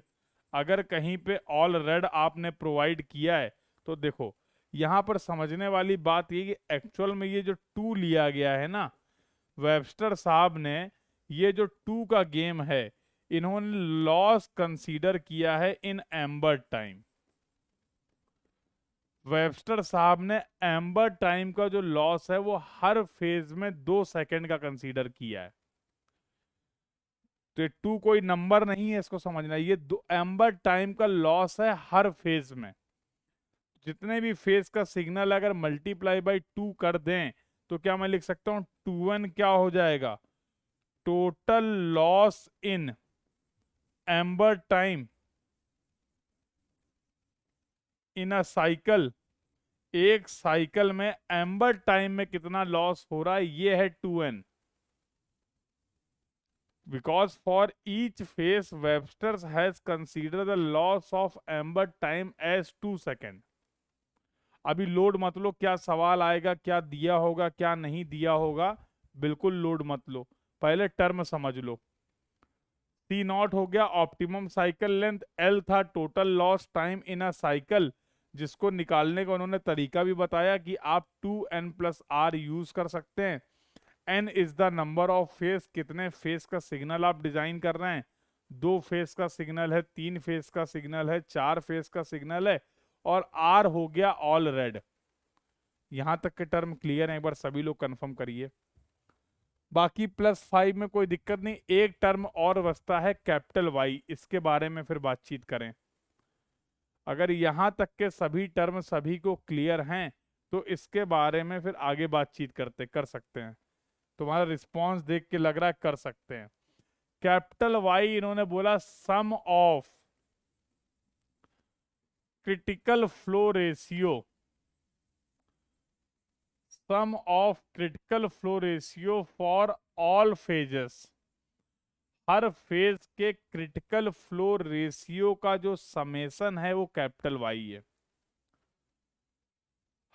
[SPEAKER 1] अगर कहीं पे ऑल रेड आपने प्रोवाइड किया है तो देखो यहां पर समझने वाली बात ये कि एक्चुअल में ये जो टू लिया गया है ना वेबस्टर साहब ने, ये जो टू का गेम है, इन्होंने लॉस कंसीडर किया है इन एम्बर टाइम। वेबस्टर साहब ने एम्बर टाइम का जो लॉस है वो हर फेज में 2 सेकंड का कंसीडर किया है। तो ये टू कोई नंबर नहीं है, इसको समझना। ये एम्बर टाइम का लॉस है हर फेज में। जितने भी फेज का सिग्नल अगर मल्टीप्लाई बाई 2 कर दें तो क्या मैं लिख सकता हूं 2n क्या हो जाएगा? Total loss in amber time in a cycle. एक साइकिल में एम्बर टाइम में कितना लॉस हो रहा है, ये है 2n। Because for each phase Webster has consider the loss of amber time as 2 second. अभी लोड मत लो, क्या सवाल आएगा, क्या दिया होगा, क्या नहीं दिया होगा, बिल्कुल लोड मत लो, पहले टर्म समझ लो। टी नॉट हो गया ऑप्टिमम साइकिल लेंथ, एल था total loss time in a cycle, जिसको निकालने का उन्होंने तरीका भी बताया कि आप 2n प्लस आर यूज कर सकते हैं। n is the number of face, कितने फेस का सिग्नल आप डिजाइन कर रहे हैं। 2 फेस का सिग्नल है, 3 फेस का सिग्नल है, 4 फेस का सिग्नल है, और r हो गया ऑल रेड। यहां तक के टर्म क्लियर है? एक बार सभी लोग कंफर्म करिए। बाकी +5 में कोई दिक्कत नहीं। एक टर्म और बचता है कैपिटल वाई, इसके बारे में फिर बातचीत करें। अगर यहां तक के सभी टर्म सभी को क्लियर हैं तो इसके बारे में फिर आगे बातचीत कर सकते हैं। तुम्हारा रिस्पांस देख के लग रहा है कर सकते हैं। कैपिटल वाई इन्होंने बोला sum of critical flow ratio, sum of critical flow ratio for all phases. हर फेज के क्रिटिकल फ्लो रेशियो का जो समेसन है वो कैपिटल वाई है।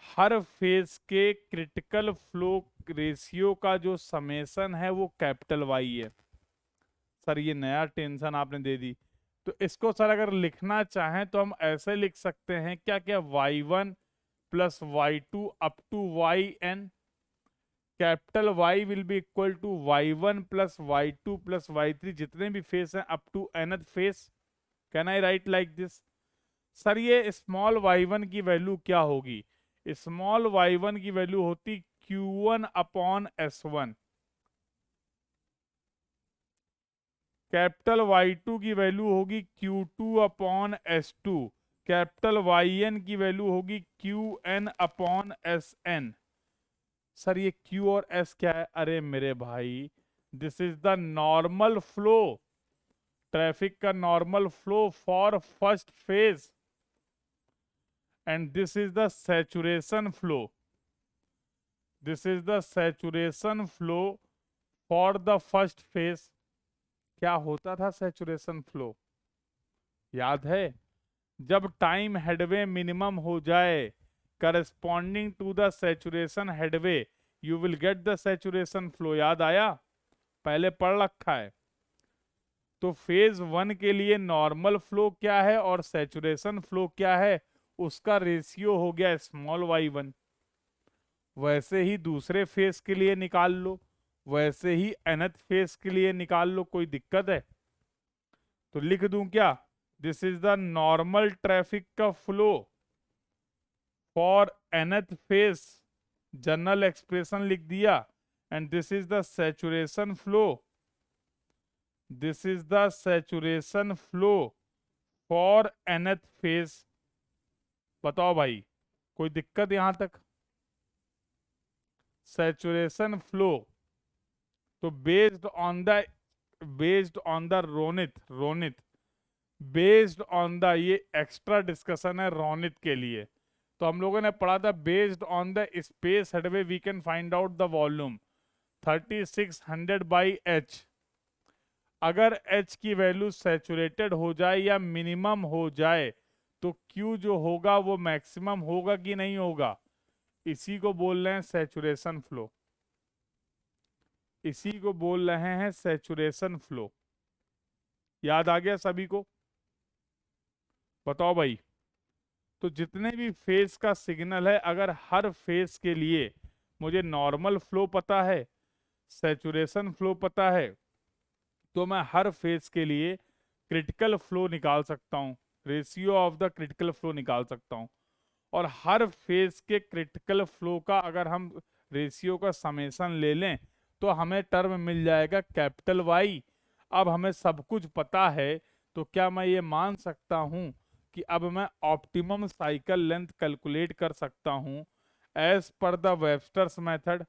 [SPEAKER 1] हर फेज के क्रिटिकल फ्लो रेशियो का जो समेसन है वो कैपिटल वाई है। सर ये नया टेंशन आपने दे दी। तो इसको सर अगर लिखना चाहें तो हम ऐसे लिख सकते हैं क्या क्या y1 plus y2 up to yn। Capital Y will be equal to y1 plus y2 plus y3, जितने भी फेस हैं up to nth phase. Can I write like this? Sir ये स्मॉल y1 की वैल्यू क्या होगी? Small y1 की value होती q1 upon s1। Capital y2 की वैल्यू होगी q2 upon s2। Capital yn की वैल्यू होगी qn अपॉन sn। सर ये q और s क्या है? अरे मेरे भाई, this is the normal flow, traffic का normal flow for first phase, and this is the saturation flow. This is the saturation flow for the first phase. क्या होता था सैचुरेशन फ्लो? याद है? जब टाइम हेडवे मिनिमम हो जाए corresponding to the saturation headway, you will get the saturation flow. याद आया? पहले पढ़ रखा है। तो फेज 1 के लिए नॉर्मल फ्लो क्या है और सैचुरेशन फ्लो क्या है, उसका रेशियो हो गया स्मॉल y1। वैसे ही दूसरे फेज के लिए निकाल लो, वैसे ही nth फेज के लिए निकाल लो। कोई दिक्कत है? तो लिख दूं क्या? This is the normal traffic का flow for nth phase, general expression लिख दिया। And this is the saturation flow, this is the saturation flow for nth phase. बताओ भाई, कोई दिक्कत यहां तक? सैचुरेशन फ्लो, तो based on the Ronit, based on the, ये एक्स्ट्रा डिस्कशन है रोनित के लिए। तो हम लोगों ने पढ़ा था based on the space headway we can find out the volume 3600 by h। अगर h की वैल्यू सैचुरेटेड हो जाए या मिनिमम हो जाए तो q जो होगा वो मैक्सिमम होगा कि नहीं होगा? इसी को बोल रहे हैं सैचुरेशन फ्लो, इसी को बोल रहे हैं सैचुरेशन फ्लो। याद आ गया सभी को? बताओ भाई। तो जितने भी फेज का सिग्नल है, अगर हर फेज के लिए मुझे नॉर्मल फ्लो पता है, सैचुरेशन फ्लो पता है, तो मैं हर फेज के लिए क्रिटिकल फ्लो निकाल सकता हूँ, ratio of the critical flow निकाल सकता हूँ। और हर फेज के क्रिटिकल फ्लो का अगर हम रेशियो का समेशन ले लें तो हमें टर्म मिल जाएगा कैपिटल वाई। अब हमें सब कुछ पता है, तो क्या मैं ये मान सकता हूँ कि अब मैं ऑप्टिमम साइकिल लेंथ कैलकुलेट कर सकता हूँ as per the Webster's method?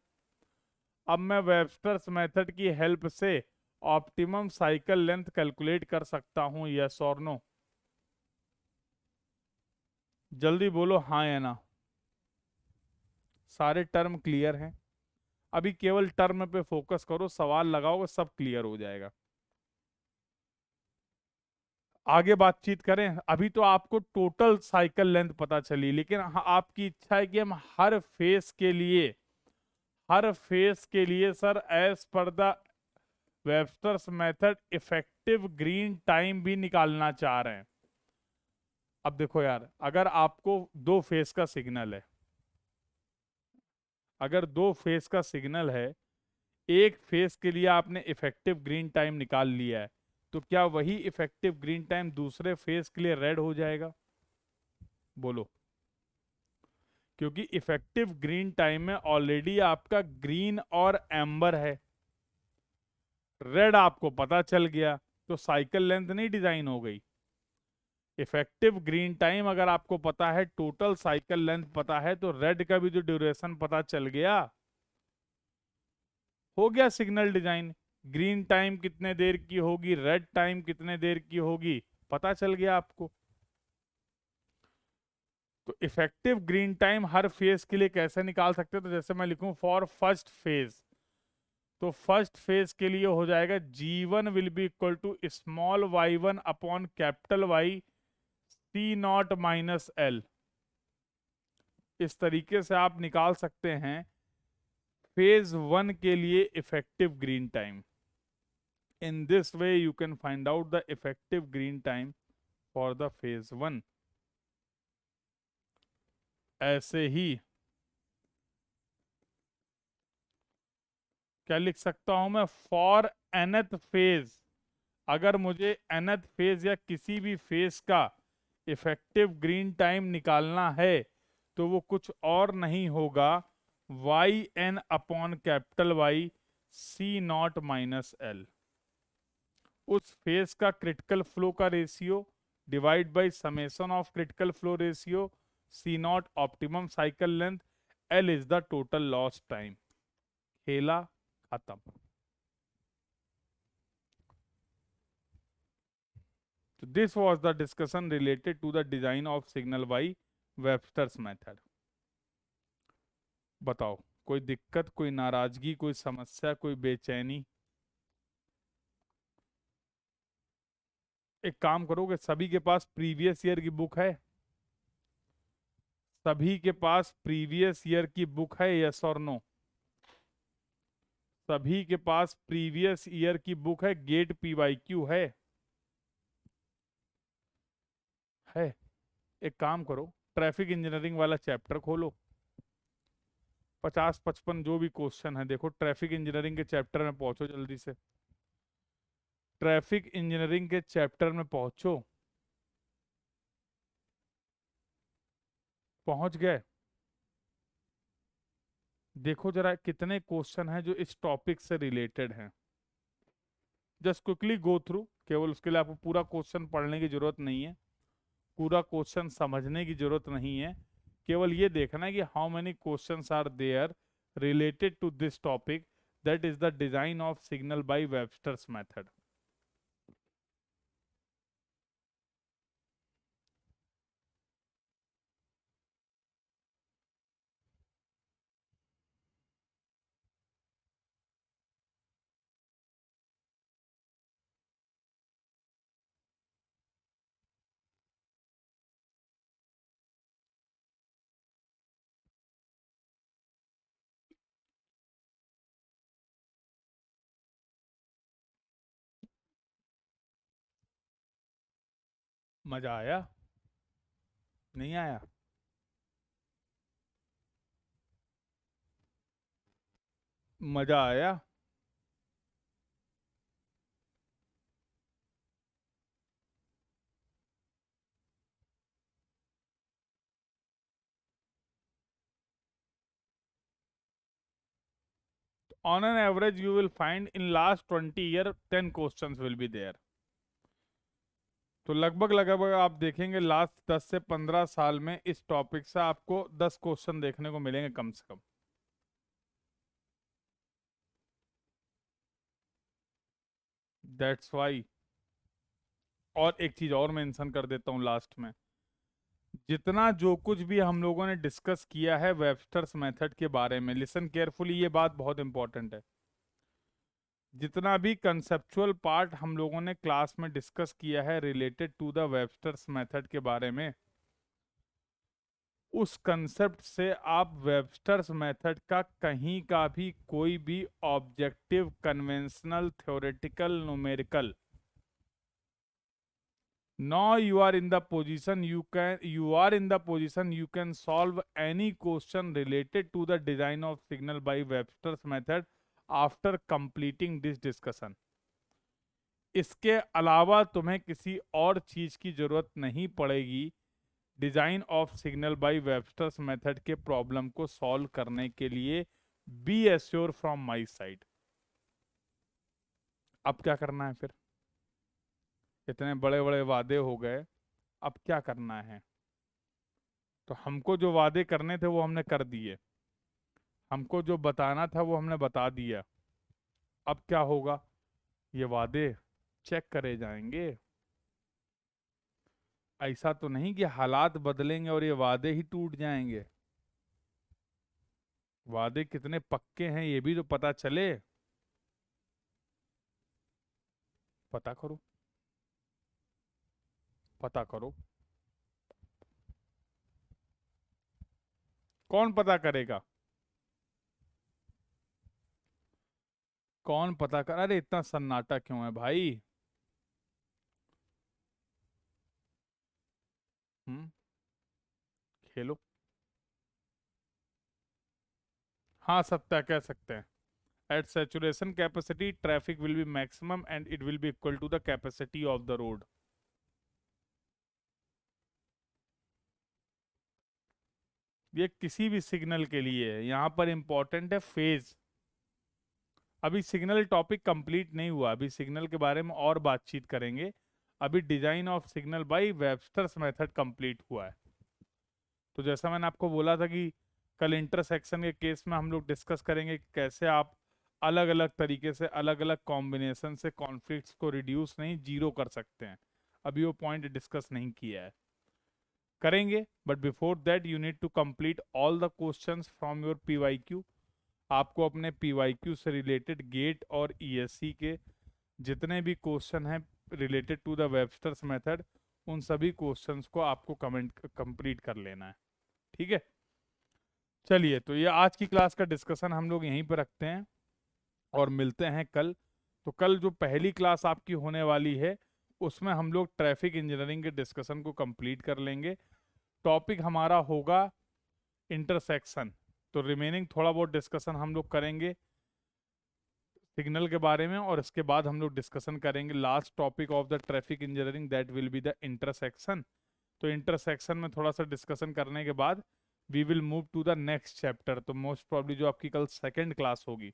[SPEAKER 1] अब मैं वेबस्टर्स मेथड की हेल्प से ऑप्टिमम साइकिल लेंथ कैलकुलेट कर सकता हूँ, यस और नो? जल्दी बोलो हाँ या ना। सारे टर्म क्लियर हैं? अभी केवल टर्म पे फोकस करो, सवाल लगाओगे सब क्लियर हो जाएगा। आगे बातचीत करें। अभी तो आपको टोटल साइकिल लेंथ पता चली, लेकिन आपकी इच्छा है कि हम हर फेस के लिए sir as per the Webster's method effective green time भी निकालना चाह रहे हैं। अब देखो यार, अगर आपको दो फेस का सिग्नल है, अगर दो फेस का सिग्नल है, एक फेस के लिए आपने इफेक्टिव ग्रीन टाइम निकाल लिया है, तो क्या वही इफेक्टिव ग्रीन टाइम दूसरे फेस के लिए रेड हो जाएगा? बोलो। क्योंकि इफेक्टिव ग्रीन टाइम में ऑलरेडी आपका ग्रीन और एम्बर है, रेड आपको पता चल गया, तो साइकिल लेंथ नहीं डिजाइन हो गई। इफेक्टिव ग्रीन टाइम अगर आपको पता है, टोटल साइकिल लेंथ पता है, तो रेड का भी जो ड्यूरेशन पता चल गया, हो गया सिग्नल डिजाइन। ग्रीन टाइम कितने देर की होगी, रेड टाइम कितने देर की होगी, पता चल गया आपको। तो इफेक्टिव ग्रीन टाइम हर फेज के लिए कैसे निकाल सकते हैं? तो जैसे मैं लिखूं फॉर फर्स्ट फेज, तो फर्स्ट फेज के लिए हो जाएगा G1 will be equal to small y1 upon capital Y T naught minus L। इस तरीके से आप निकाल सकते हैं फेज 1 के लिए effective green time. In this way you can find out the effective green time for the phase 1। ऐसे ही क्या लिख सकता हूं मैं? फॉर nth फेज, अगर मुझे nth फेज या किसी भी फेज का इफेक्टिव ग्रीन टाइम निकालना है तो वो कुछ और नहीं होगा, Y N upon capital Y C naught minus L. उस फेज का क्रिटिकल फ्लो का ratio divide by summation of critical flow ratio, C naught optimum cycle length, L is the total loss time. खेला खत्म। So this was the discussion related to the design of signal by Webster's method। बताओ, कोई दिक्कत, कोई नाराजगी, कोई समस्या, कोई बेचैनी? एक काम करोगे, सभी के पास प्रीवियस ईयर की बुक है? सभी के पास प्रीवियस ईयर की बुक है, यस और नो? सभी के पास प्रीवियस ईयर की बुक है, गेट पीवाईक्यू है? एक काम करो, ट्रैफिक इंजीनियरिंग वाला चैप्टर खोलो, 50-55 जो भी क्वेश्चन है, देखो ट्रैफिक इंजीनियरिंग के चैप्टर में पहुंचो जल्दी से। ट्रैफिक इंजीनियरिंग के चैप्टर में पहुंचो। पहुंच गए? देखो जरा कितने क्वेश्चन हैं जो इस टॉपिक से रिलेटेड हैं। जस्ट क्विकली गो थ्रू, केवल उसके लिए आपको पूरा क्वेश्चन पढ़ने की जरूरत नहीं है, पूरा क्वेश्चन समझने की जरूरत नहीं है। केवल ये देखना है कि how many questions are there related to this topic, that is the design of signal bye Webster's method. मजा आया? नहीं आया? मजा आया? On an average you will find in last 20 year 10 questions will be there। तो लगभग लगभग आप देखेंगे लास्ट 10 से 15 साल में इस टॉपिक से आपको 10 क्वेश्चन देखने को मिलेंगे कम से कम। That's why. और एक चीज और मेंशन कर देता हूं लास्ट में, जितना जो कुछ भी हम लोगों ने डिस्कस किया है वेबस्टर्स मेथड के बारे में, लिसन केयरफुली, ये बात बहुत इंपॉर्टेंट है। जितना भी कंसेप्चुअल पार्ट हम लोगों ने क्लास में डिस्कस किया है related to the Webster's method के बारे में, उस कंसेप्ट से आप वेबस्टर्स मेथड का कहीं का भी कोई भी objective conventional theoretical numerical, now you are in the position you can solve any question related to the design of signal by Webster's method after completing this discussion। इसके अलावा तुम्हें किसी और चीज की जरूरत नहीं पड़ेगी design of signal bye Webster's method के प्रॉब्लम को सॉल्व करने के लिए। Be assure from my side. अब क्या करना है फिर? इतने बड़े बड़े वादे हो गए, अब क्या करना है? तो हमको जो वादे करने थे वो हमने कर दिए, हमको जो बताना था वो हमने बता दिया। अब क्या होगा? ये वादे चेक करे जाएंगे। ऐसा तो नहीं कि हालात बदलेंगे और ये वादे ही टूट जाएंगे। वादे कितने पक्के हैं ये भी तो पता चले। पता करो, पता करो। कौन पता करेगा? कौन पता कर? अरे इतना सन्नाटा क्यों है भाई? हम्म। खेलो। हाँ सत्या कह सकते हैं। At saturation capacity, traffic will be maximum and it will be equal to the capacity of the road. ये किसी भी सिग्नल के लिए है। यहाँ पर इंपॉर्टेंट है फेज। अभी सिग्नल टॉपिक कंप्लीट नहीं हुआ, अभी सिग्नल के बारे में और बातचीत करेंगे। अभी design of signal bye Webster's method complete हुआ है। तो जैसा मैंने आपको बोला था कि कल इंटरसेक्शन के केस में हम लोग डिस्कस करेंगे कि कैसे आप अलग अलग तरीके से अलग अलग कॉम्बिनेशन से कॉन्फ्लिक्ट्स को रिड्यूस नहीं जीरो कर सकते हैं। अभी वो पॉइंट डिस्कस नहीं किया है, करेंगे। But before that you need to complete all the questions from your PYQ. आपको अपने पीवाईक्यू से रिलेटेड गेट और ईएससी के जितने भी क्वेश्चन हैं related to the Webster's method, उन सभी क्वेश्चंस को आपको कंप्लीट कर लेना है। ठीक है, चलिए तो ये आज की क्लास का डिस्कशन हम लोग यहीं पर रखते हैं और मिलते हैं कल। तो कल जो पहली क्लास आपकी होने वाली है उसमें हम लोग ट्रैफिक इंजीनियरिंग के डिस्कशन को कंप्लीट कर लेंगे। टॉपिक हमारा होगा इंटरसेक्शन। तो रिमेनिंग थोड़ा बहुत डिस्कशन हम लोग करेंगे सिग्नल के बारे में, और इसके बाद हम लोग डिस्कशन करेंगे last topic of the traffic engineering, that will be the intersection. तो इंटरसेक्शन में थोड़ा सा डिस्कशन करने के बाद we will move to the next chapter. तो मोस्ट प्रॉब्ली जो आपकी कल सेकेंड क्लास होगी,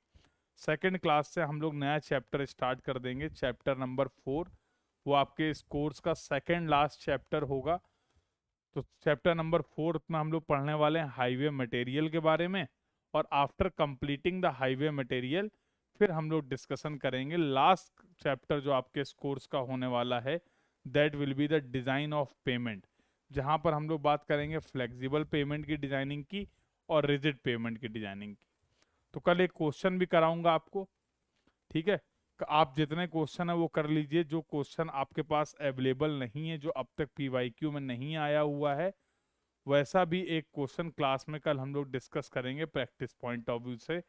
[SPEAKER 1] सेकेंड क्लास से हम लोग नया चैप्टर स्टार्ट कर देंगे, चैप्टर नंबर 4। वो आपके इस कोर्स का सेकेंड लास्ट चैप्टर होगा। तो चैप्टर नंबर 4 में हम लोग पढ़ने वाले हैं हाईवे मटेरियल के बारे में, और after completing the highway material फिर हम लोग डिस्कशन करेंगे लास्ट चैप्टर जो आपके इस कोर्स का होने वाला है, that will be the design of payment, जहां पर हम लोग बात करेंगे फ्लेक्सिबल पेमेंट की डिजाइनिंग की और रिजिड पेमेंट की डिजाइनिंग की। तो कल एक क्वेश्चन भी कराऊंगा आपको, ठीक है। आप जितने क्वेश्चन है वो कर लीजिए, जो क्वेश्चन आपके पास अवेलेबल नहीं है, जो अब तक पीवाईक्यू में नहीं आया हुआ है, वैसा भी एक क्वेश्चन क्लास में कल हम लोग डिस्कस करेंगे प्रैक्टिस पॉइंट ऑफ व्यू से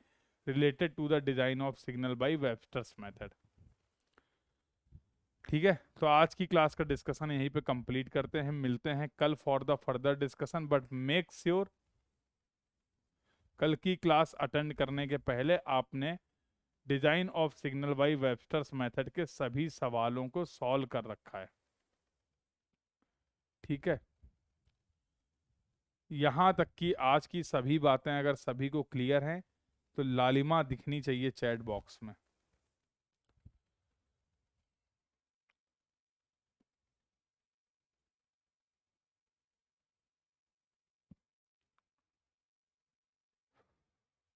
[SPEAKER 1] related to the design of signal bye Webster's method. ठीक है, तो आज की क्लास का डिस्कशन यहीं पे कंप्लीट करते हैं, मिलते हैं कल for the further discussion. But make sure कल की क्लास अटेंड करने के पहले आपने डिजाइन of signal bye Webster's method के सभी सवालों को सॉल्व कर रखा है। ठीक है, यहां तक कि आज की सभी बातें अगर सभी को क्लियर हैं तो लालिमा दिखनी चाहिए चैट बॉक्स में।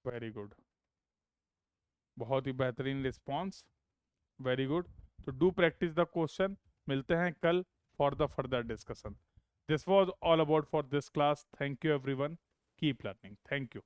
[SPEAKER 1] वेरी गुड, बहुत ही बेहतरीन रिस्पॉन्स, वेरी गुड। तो डू प्रैक्टिस द क्वेश्चन, मिलते हैं कल for the further discussion. This was all about for this class. Thank you everyone, keep learning, thank you.